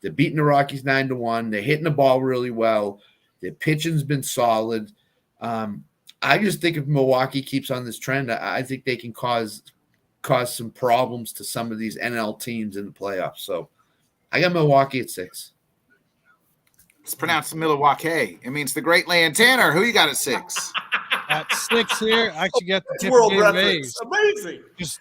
They're beating the Rockies 9-1. They're hitting the ball really well. Their pitching's been solid. I just think if Milwaukee keeps on this trend, I think they can cause some problems to some of these NL teams in the playoffs. So I got Milwaukee at 6. It's pronounced Milwaukee. It means the Great Land. Tanner, who you got at 6? At 6 here, I actually got the That's Tampa world Bay reference. Rays. Amazing. Just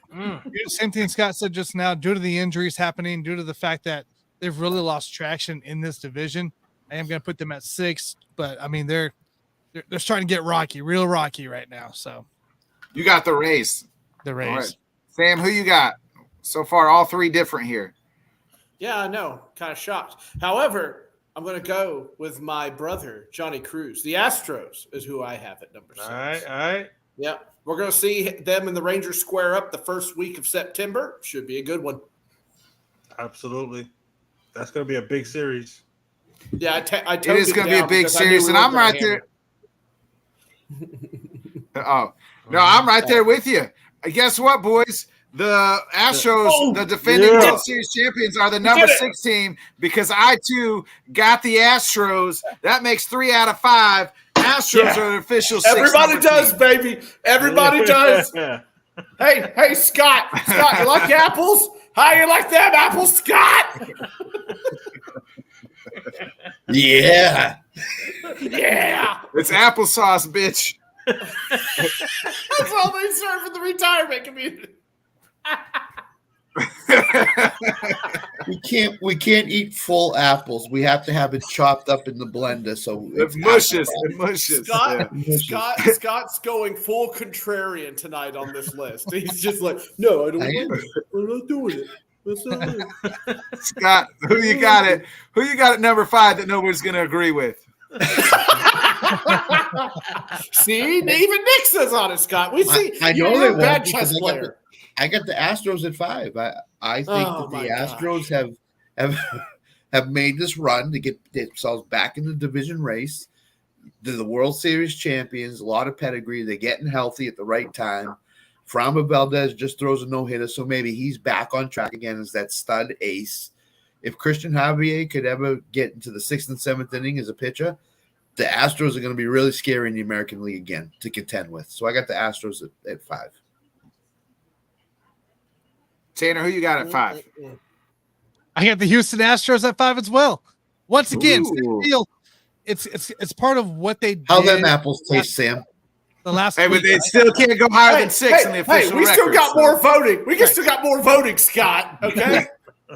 same thing Scott said just now. Due to the injuries happening, due to the fact that they've really lost traction in this division, I am going to put them at 6. But I mean, they're starting to get real rocky right now. So You got the Rays. the Rays. All right. Sam, who you got? So far, all 3 different here. Yeah, I know. Kind of shocked. However, I'm going to go with my brother, Johnny Cruz. The Astros is who I have at number 6. All right. Yeah. We're going to see them and the Rangers square up the first week of September. Should be a good one. Absolutely. That's going to be a big series. Yeah, I It is going to be a big series, and I'm right there. Oh, no, I'm right there with you. Guess what, boys? The Astros, the defending World Series champions, are the number 6 team because I, too, got the Astros. That makes 3 out of 5. Astros are the official 6th. Everybody does, team. Baby. Everybody does. Hey, Scott. Scott, you like apples? How you like them apples, Scott? Yeah. Yeah. It's applesauce, bitch. That's all they serve in the retirement community. We can't eat full apples. We have to have it chopped up in the blender. So It mushes. Scott's going full contrarian tonight on this list. He's just like, no, I don't want it. I'm not doing it. That's not it. Scott, who you got it? Who you got at number 5 that nobody's going to agree with? See, even Nick says on it, Scott. We see. I know you're they a bad won't chess because player. I got the Astros at 5. I think that the Astros have made this run to get themselves back in the division race. They're the World Series champions, a lot of pedigree. They're getting healthy at the right time. Framber Valdez just throws a no-hitter, so maybe he's back on track again as that stud ace. If Christian Javier could ever get into the 6th and 7th inning as a pitcher, the Astros are going to be really scary in the American League again to contend with. So I got the Astros at 5. Tanner, who you got at 5? I got the Houston Astros at 5 as well. Once again, same deal. It's part of what they did. How them apples taste, Sam? The last Hey, but they still can't go higher than 6 in the official we still record, got more voting. We still got more voting, Scott. Okay.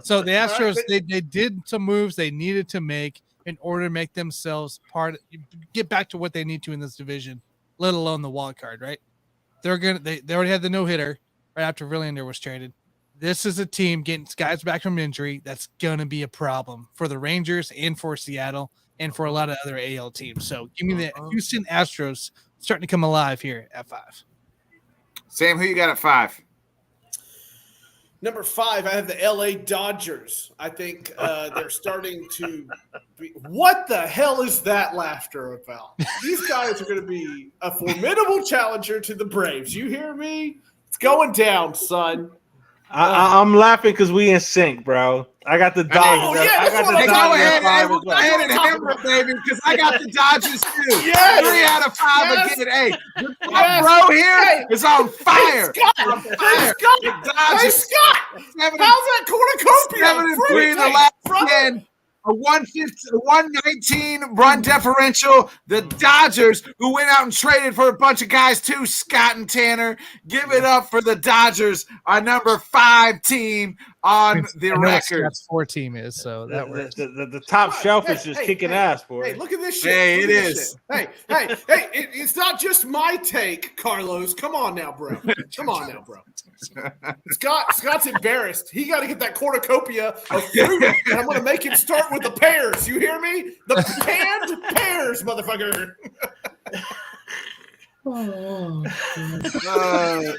So the Astros, they did some moves they needed to make in order to make themselves get back to what they need to in this division, let alone the wild card, right? They already had the no-hitter right after Verlander was traded. This is a team getting guys back from injury that's going to be a problem for the Rangers and for Seattle and for a lot of other AL teams. So give me the Houston Astros starting to come alive here at 5. Sam, who you got at 5? Number 5, I have the LA Dodgers. I think they're starting to be. What the hell is that laughter about? These guys are going to be a formidable challenger to the Braves. You hear me? It's going down, son. I'm laughing because we in sync, bro. I got the Dodgers. Oh, yeah, I got the Hey, Dodgers. go ahead and hammer it, baby, because I got the Dodgers too. Yes. 3 out of 5 Yes. again. Hey, my Yes. bro here Hey. is on fire. Scott. On Hey, fire. Scott. The Hey, Dodgers, Scott. 7 How's that cornucopia? 7-3 in the last 10. A 119 run differential. The Dodgers, who went out and traded for a bunch of guys too, Scott and Tanner. Give it up for the Dodgers, our number 5 team. on the I know what record. Scott's 4 team is, so that works. The top shelf is just kicking ass, boy. Hey, look at this shit. Hey, Look it at this is. shit. Hey, it's not just my take, Carlos. Come on now, bro. Come on now, bro. Scott's embarrassed. He got to get that cornucopia of fruit, and I'm going to make him start with the pears. You hear me? The canned pears, motherfucker.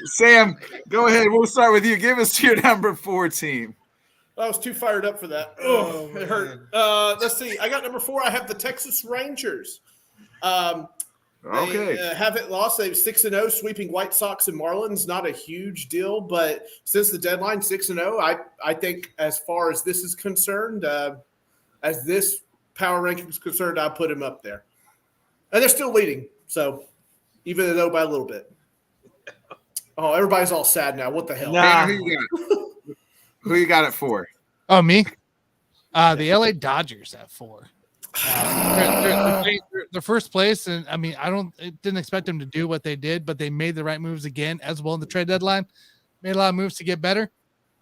Sam, go ahead. We'll start with you. Give us your number 4 team. I was too fired up for that. Oh, it hurt. Let's see. I got number 4. I have the Texas Rangers. Okay. They haven't lost. They've 6-0, sweeping White Sox and Marlins. Not a huge deal, but since the deadline, 6-0. I think as far as this is concerned, as this power ranking is concerned, I put him up there. And they're still leading, so even though by a little bit. Oh, everybody's all sad now. What the hell? Nah. Who you got at 4? Oh, me? The LA Dodgers at 4. They're first place, and I mean, didn't expect them to do what they did, but they made the right moves again as well in the trade deadline. Made a lot of moves to get better.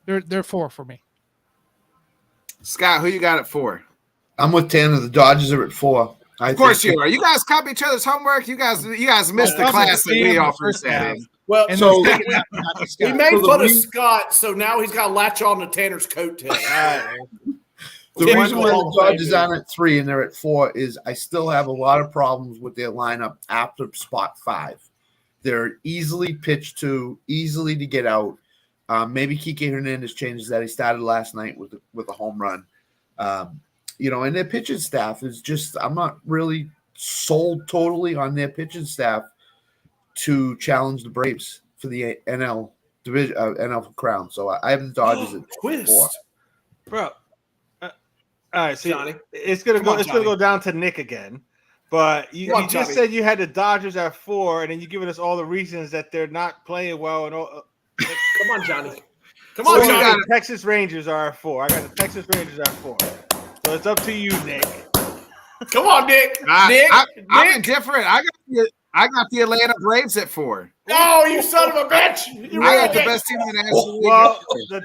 They're 4 for me. Scott, who you got at 4? I'm with Tanner. The Dodgers are at 4. Of course you are. You guys copy each other's homework. You guys missed the class that we offered. Well, And So- he made fun of Scott, so now he's got to latch on to Tanner's coattail. The Tim reason why Hall the of Dodgers Fame. aren't at 3 and they're at 4 is I still have a lot of problems with their lineup after spot 5. They're easily pitched to, easily to get out. Maybe Kike Hernandez changes that. He started last night with a home run. And their pitching staff is just, I'm not really sold totally on their pitching staff to challenge the Braves for the NL division, NL crown. So I have the Dodgers at 4. Twist. Bro. All right, so Johnny. it's gonna go down to Nick again. But you Come on, just Johnny. said you had the Dodgers at 4, and then you're giving us all the reasons that they're not playing well and all. Come on, Johnny. Come So on, I got Johnny. the Texas Rangers are at 4. I got the Texas Rangers at 4. So it's up to you, Nick. Come on, Nick. I'm Nick. indifferent. I got the Atlanta Braves at 4. Oh, you son of a bitch. You I really got the did. best team in the National League. Well, the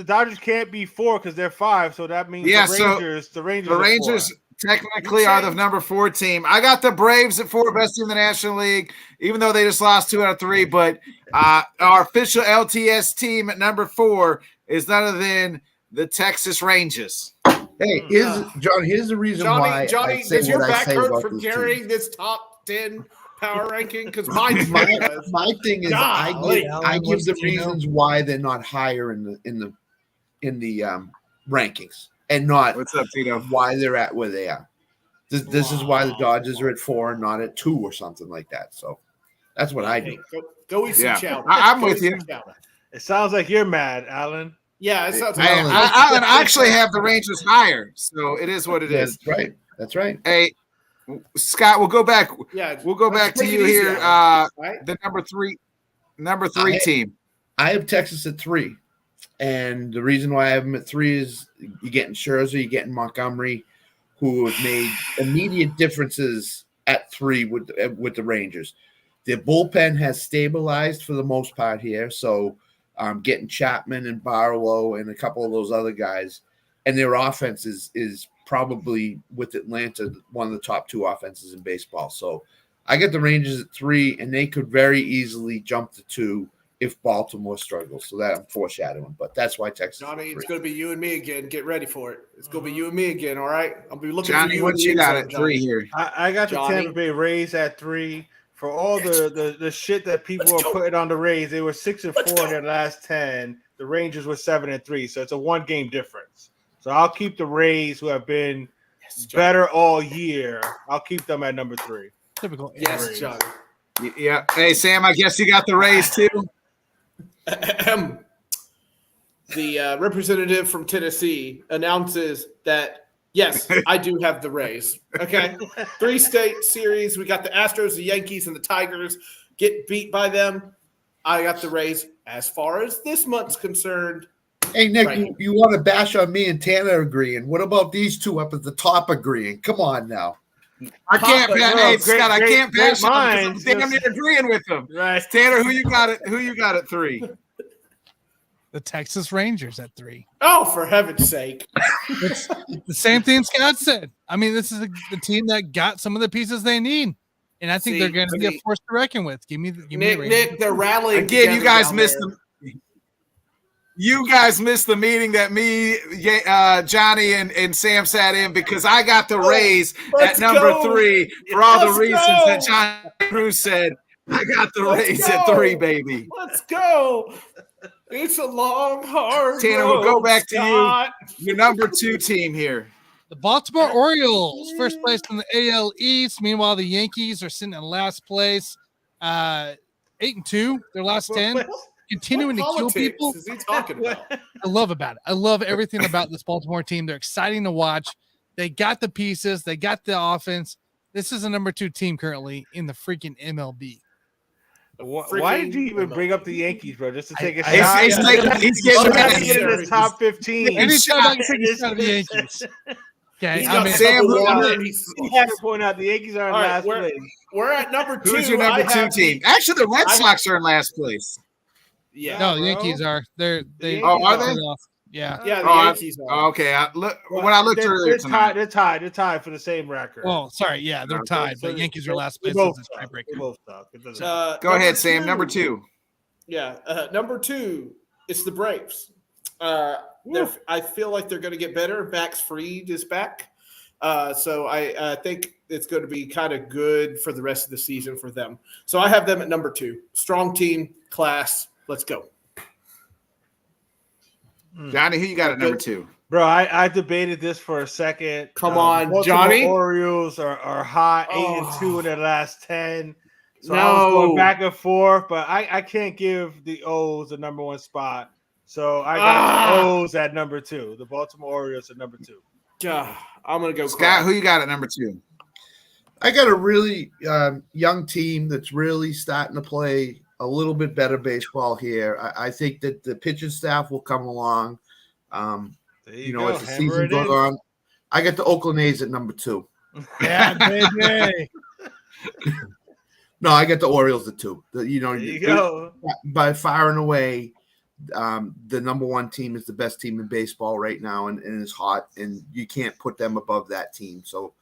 Dodgers can't be 4 because they're 5. So that means Yeah, the so Rangers the are Rangers 4. technically are the number 4 team. I got the Braves at 4, best team in the National League, even though they just lost 2 out of 3. But our official LTS team at number 4 is none other than the Texas Rangers. Hey, here's the reason why I Johnny, say does your what I back say hurt about from this carrying team. this top 10 power ranking? Because mine My thing is I Golly. give the reasons why they're not higher in the rankings and not What's up, Tito? why they're at where they are. This is why the Dodgers are at 4 and not at 2 or something like that. So that's what I do. Go eat some Yeah. chowder. I'm Go with eat you. some chowder. It sounds like you're mad, Alan. Yeah, it sounds Hey, Well, I actually have the Rangers higher, so it is what it is. That's right. That's right. Hey, Scott, we'll go back. Yeah, We'll go back to take it you easy, here. Alan, right? The number three team. I have Texas at 3. And the reason why I have them at 3 is you're getting Scherzer, you're getting Montgomery, who have made immediate differences at 3 with the Rangers. Their bullpen has stabilized for the most part here. So getting Chapman and Barlow and a couple of those other guys. And their offense is probably, with Atlanta, one of the top 2 offenses in baseball. So I got the Rangers at 3, and they could very easily jump to 2 if Baltimore struggles. So that I'm foreshadowing. But that's why Texas Johnny, is it's 3. going to be you and me again. Get ready for it. It's going to be you and me again, all right? I'll be looking Johnny, for you. what in the you end got zone, at Johnny. 3 here? I got the Johnny. Tampa Bay Rays at 3. For all the shit that people Let's are go. putting on the Rays, they were 6-4 Let's go. in their last 10. The Rangers were 7-3, so it's a 1-game difference. So I'll keep the Rays, who have been better all year. I'll keep them at number 3. Typical. Yes, Rays. Johnny. Yeah. Hey, Sam, I guess you got the Rays too. The representative from Tennessee announces that, yes, I do have the Rays. Okay. 3-state series. We got the Astros, the Yankees, and the Tigers. Get beat by them. I got the Rays. As far as this month's concerned, Hey, Nick, Right. you want to bash on me and Tanner agreeing. What about these two up at the top agreeing? Come on now. I can't, Papa, hey, no, Scott, I great- can't great bash him 'cause I'm minds, damn just- near agreeing with him. Right. Tanner, who you got at 3? the Texas Rangers at 3. Oh, for heaven's sake. It's the same thing Scott said. I mean, this is the team that got some of the pieces they need. And I think they're going to be a force to reckon with. Give me Nick, they're rallying. Again, you guys missed them. You guys missed the meeting that me, Johnny, and Sam sat in because I got the Rays at number 3 for all the reasons that John Cruz said. I got the Rays at 3, baby. Let's go. It's a long, hard Tanner, road, we'll go back Scott. to you. Your number 2 team here. The Baltimore Orioles, first place in the AL East. Meanwhile, the Yankees are sitting in last place, 8-2. Their last 10. Continuing to kill people. Is he talking about? I love about it. I love everything about this Baltimore team. They're exciting to watch. They got the pieces. They got the offense. This is a number 2 team currently in the freaking MLB. Why did you even bring up the Yankees, bro? Just to take a He's getting in the top 15. Anytime I can take a shot of the Yankees. Okay, He's I got mean, Sam, You have to point out the Yankees are in last place. We're at number 2. Who's your number 2 team? Actually, the Red Sox are in last place. Yeah. no, the Yankees are. They are they? Yeah. Yeah, the Yankees are. Okay. When I looked earlier tonight. They're tied for the same record. Oh, sorry. Yeah, they're tied, but Yankees are last place. Both As a tiebreaker. both suck. It doesn't Go ahead, Sam. Number 2. Yeah. Number 2, it's the Braves. I feel like they're going to get better. Max Fried is back. So I think it's going to be kind of good for the rest of the season for them. So I have them at number 2. Strong team, class. Let's go. Johnny, who you got at number 2? Bro, I debated this for a second. Come on, Baltimore Johnny. Orioles are hot, 8-2 in their last 10. So No. I was going back and forth, but I can't give the O's the number 1 spot. So I got the O's at number 2. The Baltimore Orioles at number 2. I'm going to go. Scott, who you got at number 2? I got a really young team that's really starting to play a little bit better baseball here. I think that the pitching staff will come along. There you go. As the season goes on. I got the Oakland A's at number 2. Yeah, baby. No, I got the Orioles at 2. There you go. By far and away, the number 1 team is the best team in baseball right now, and is hot, and you can't put them above that team. So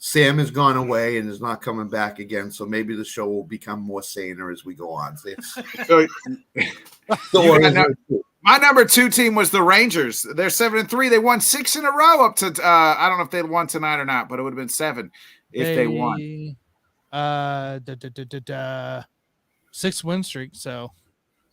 Sam has gone away and is not coming back again. So maybe the show will become more saner as we go on. So, my number 2 team was the Rangers. They're 7-3. They won 6 in a row up to I don't know if they won tonight or not, but it would have been 7 if they won. 6 win streak. So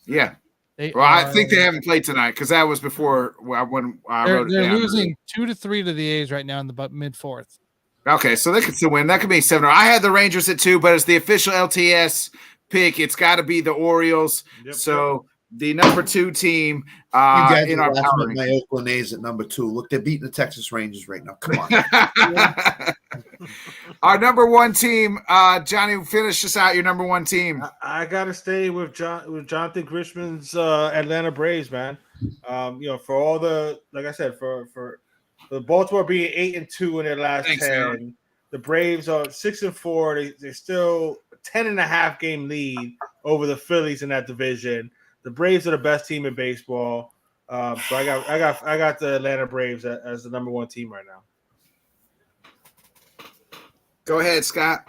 yeah. I think they haven't played tonight because that was before when I wrote it down. They're losing 2-3 to the A's right now in the mid-4th. Okay, so they could still win. That could be 7. I had the Rangers at 2, but it's the official LTS pick. It's got to be the Orioles. Yep. So the number 2 team in our power. My Oakland A's at number 2. Look, they're beating the Texas Rangers right now. Come on. Our number 1 team, Johnny, finish us out. Your number 1 team. I gotta stay with Jonathan Grishman's Atlanta Braves, man. For all the, like I said, for the Baltimore being 8-2 in their last 10, Aaron. The Braves are 6-4. They're still 10.5 game lead over the Phillies in that division. The Braves are the best team in baseball. So I got the Atlanta Braves as the number 1 team right now. Go ahead, Scott.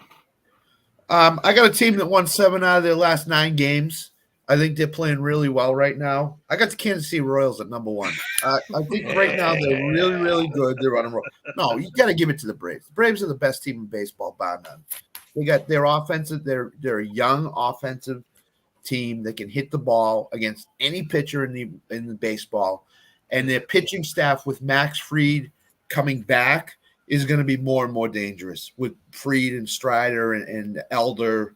I got a team that won 7 out of their last 9 games. I think they're playing really well right now. I got the Kansas City Royals at number 1. I think right now they're really, really good. They're on a roll. No, you got to give it to the Braves. The Braves are the best team in baseball, bar none. They got their offensive. They're a young offensive team that can hit the ball against any pitcher in the baseball, and their pitching staff with Max Fried coming back is going to be more and more dangerous with Fried and Strider and Elder.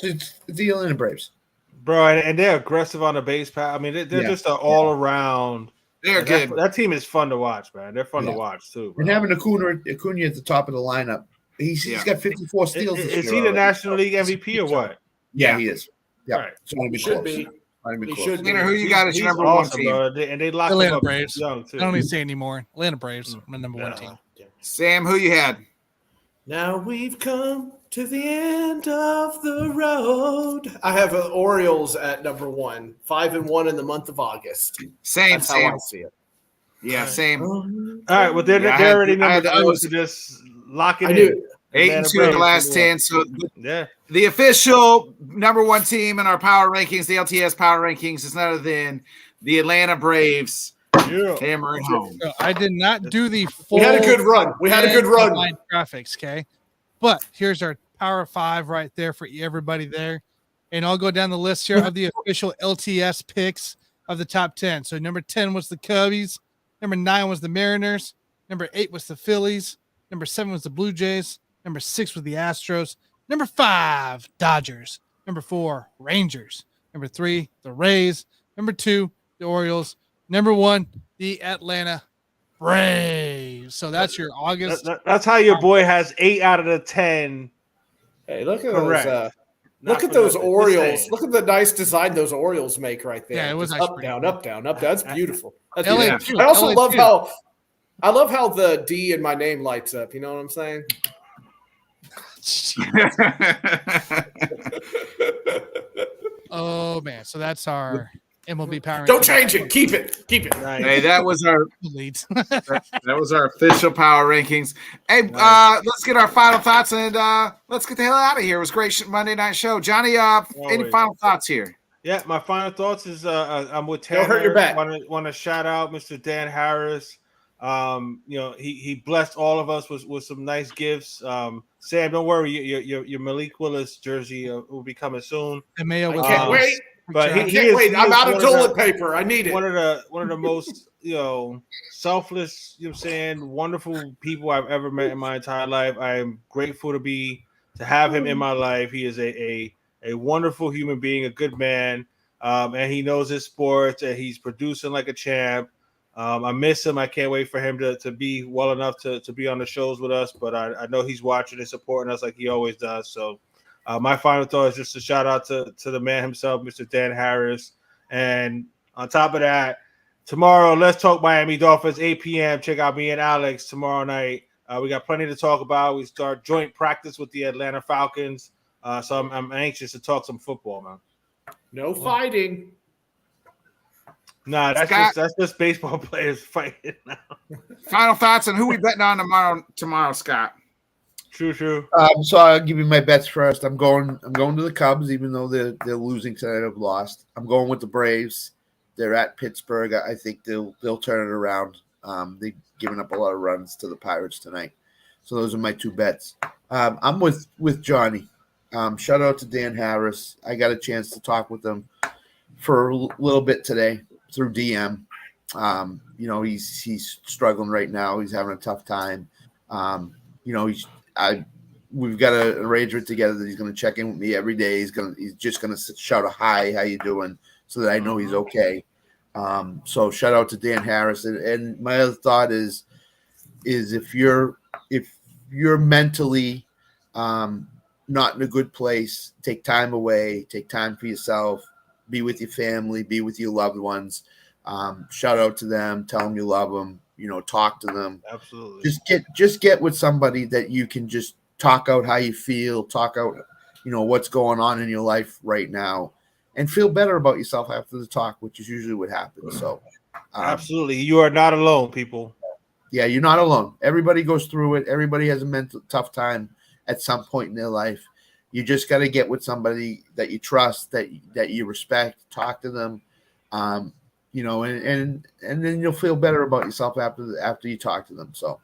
It's the Atlanta Braves. Bro, and they're aggressive on the base pass. I mean, they're just an all-around. They're good. That team is fun to watch, man. They're fun to watch, too. Bro. And having Acuna at the top of the lineup, he's got 54 steals. Is he the National League MVP or what? Yeah, he is. Yeah, right. It's going to be should close. be. He should be. Who you got as your number awesome, 1 team? Bro. And they lock Atlanta up Braves. young, too. I don't need to say anymore. Atlanta Braves, my number 1 team. Sam, who you had? Now we've come To the end of the road. I have Orioles at number 1, 5-1 in the month of August. Same, That's same. how I see it. Yeah, same. All right, well they're already number 2, so just lock it I in. knew it. 8-2 in the last 10. So the official number 1 team in our power rankings, the LTS power rankings, is none other than the Atlanta Braves. Hammering home. So I did not do the full. We had a good run. Graphics, okay. But here's our Power 5 right there for everybody there. And I'll go down the list here of the official LTS picks of the top 10. So number 10 was the Cubbies. Number 9 was the Mariners. Number 8 was the Phillies. Number 7 was the Blue Jays. Number 6 was the Astros. Number 5, Dodgers. Number 4, Rangers. Number 3, the Rays. Number 2, the Orioles. Number 1, the Atlanta Braves. So that's your August. That's how your boy has 8 out of the 10. Hey, look at correct. those. Look at those Orioles. Look at the nice design those Orioles make right there. Yeah, it was up, down, up, down, up, down. That's beautiful. That's LA beautiful. too. I also LA love too. how I love how the D in my name lights up. You know what I'm saying? Oh man, so that's our MLB power. Don't change it. Keep it. Keep it. Nice. Hey, that was our leads. that was our official power rankings. Hey, let's get our final thoughts and let's get the hell out of here. It was a great Monday night show. Johnny, any final thoughts here? Yeah, my final thoughts is I'm with Tanner. Don't hurt your back. Want to shout out Mr. Dan Harris. He blessed all of us with some nice gifts. Sam, don't worry, your Malik Willis jersey will be coming soon. The Mayo was Can't wait. But I can't wait. I'm out of toilet paper. I need it. One of the most selfless, wonderful people I've ever met in my entire life. I am grateful to have him in my life. He is a wonderful human being, a good man, and he knows his sports, and he's producing like a champ. I miss him. I can't wait for him to be well enough to be on the shows with us, but I know he's watching and supporting us like he always does. So my final thought is just a shout out to the man himself, Mr. Dan Harris. And on top of that, tomorrow, Let's Talk Miami Dolphins, 8 p.m. Check out me and Alex tomorrow night. We got plenty to talk about. We start joint practice with the Atlanta Falcons. So I'm anxious to talk some football, man. No fighting. Nah, that's just baseball players fighting now. Final thoughts on who we betting on tomorrow, Scott. True. So I'll give you my bets first. I'm going to the Cubs, even though they're losing tonight. I've lost. I'm going with the Braves. They're at Pittsburgh. I think they'll turn it around. They've given up a lot of runs to the Pirates tonight. So those are my 2 bets. I'm with Johnny. Shout out to Dan Harris. I got a chance to talk with him for a little bit today through DM. He's struggling right now. He's having a tough time. We've got an arrangement together that he's going to check in with me every day. He's just going to shout a hi, how you doing, so that I know he's okay. So shout out to Dan Harris. And my other thought is if you're mentally not in a good place, take time away, take time for yourself, be with your family, be with your loved ones. Shout out to them, tell them you love them, talk to them. Absolutely. Just get with somebody that you can just talk out how you feel, talk out, what's going on in your life right now, and feel better about yourself after the talk, which is usually what happens. So absolutely. You are not alone, people. Yeah, you're not alone. Everybody goes through it. Everybody has a tough time at some point in their life. You just got to get with somebody that you trust, that you respect, talk to them, and then you'll feel better about yourself after you talk to them. So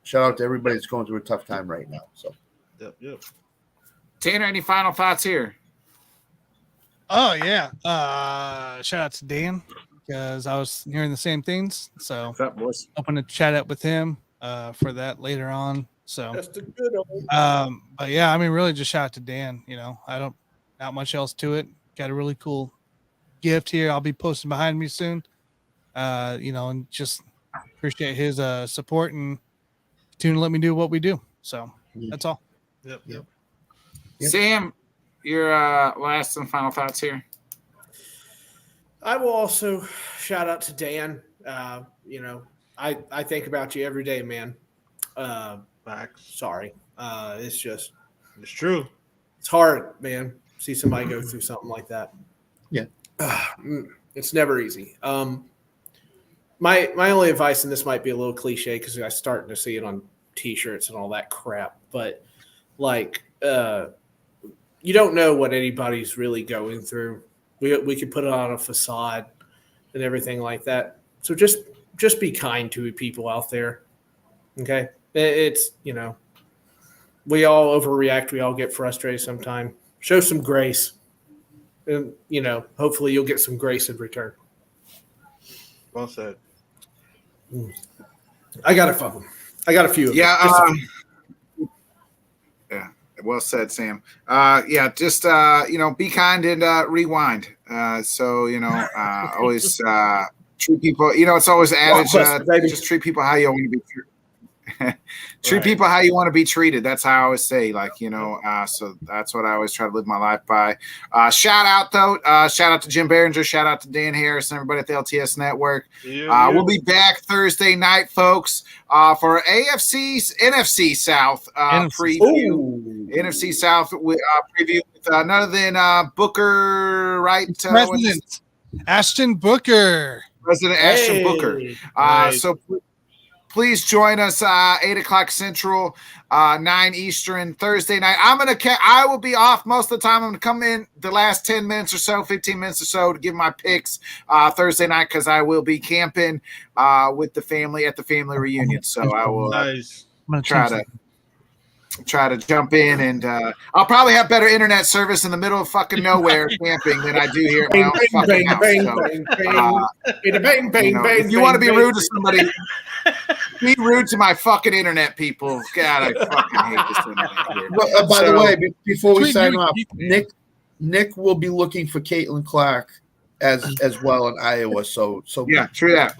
shout out to everybody that's going through a tough time right now. So yep. Tanner, any final thoughts here? Oh yeah. Shout out to Dan because I was hearing the same things. So What's up, boys? hoping to chat up with him for that later on. So Just a good old. but yeah, I mean really just shout out to Dan. I don't not much else to it. Got a really cool gift here. I'll be posting behind me soon. And just appreciate his support and continue to let me do what we do. So that's all. Yep. Sam, your last and final thoughts here. I will also shout out to Dan. I think about you every day, man. Sorry. It's just It's true. It's hard, man. See somebody go through something like that. Yeah. It's never easy. My only advice, and this might be a little cliche because I'm starting to see it on T-shirts and all that crap, but like you don't know what anybody's really going through. We could put it on a facade and everything like that. So just be kind to people out there. Okay, it's we all overreact. We all get frustrated sometimes. Show some grace, and hopefully you'll get some grace in return. Well said. I got a few of them. Yeah. Yeah. Well said, Sam. Just be kind and rewind. Always treat people. It's always the adage. Just treat people how you want to be treated. Treat people how you want to be treated. That's how I always say, so that's what I always try to live my life by. Shout out to Jim Biringer, shout out to Dan Harris and everybody at the LTS Network. We'll be back Thursday night, folks, for NFC South preview. NFC South preview with none other than Booker, right? President Ashton Booker. President Ashton Booker. Nice. So please join us 8 o'clock Central, 9 Eastern, Thursday night. I will be off most of the time. I'm going to come in the last 10 minutes or so, 15 minutes or so to give my picks Thursday night because I will be camping with the family at the family reunion. So I will try to jump in, and I'll probably have better internet service in the middle of fucking nowhere camping than I do here at my own fucking house. If you want to be rude to somebody, be rude to my fucking internet people. God, I fucking hate this internet here. Well, by the way, before we sign off, Nick will be looking for Caitlin Clark as well in Iowa. So yeah, true that.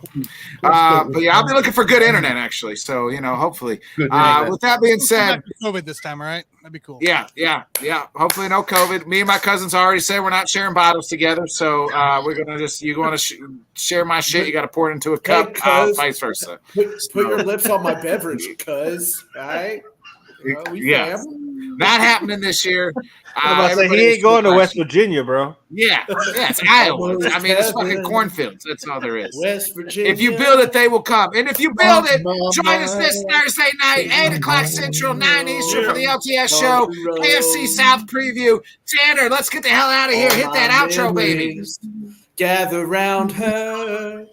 But yeah, I'll be looking for good internet actually. So hopefully. With that being said, COVID this time, all right? That'd be cool. Yeah. Hopefully no COVID. Me and my cousins already said we're not sharing bottles together. So we're gonna you want to share my shit? You got to pour it into a cup. Vice versa. Put your lips on my beverage, cuz. All right. Not happening this year. He ain't going to West Virginia, bro. Yeah, it's Iowa. I mean, it's fucking cornfields. That's all there is. West Virginia. If you build it, they will come. And if you build it, join us this Thursday night, 8 o'clock Central, 9 Eastern for the LTS show, AFC South preview. Tanner, let's get the hell out of here. Hit that outro, baby. Gather round her.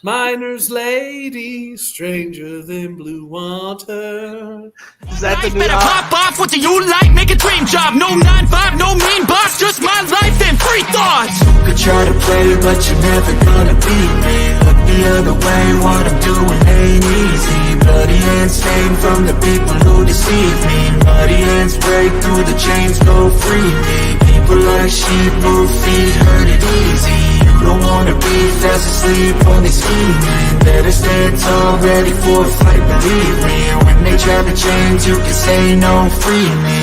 Miner's lady, stranger than blue water. Is that the new better pop off, what do you like? Make a dream job, no 9-5, no mean boss, just my life and free thoughts. Could try to play, but you're never gonna beat me. Look the other way, what I'm doing ain't easy. Bloody hands stained from the people who deceive me. Bloody hands break through the chains, go free me. People like sheep move feet, hurt it easy. You don't wanna be fast asleep, only scheming. Better stand tall, ready for a fight, believe me. When they try to change, you can say no, free me.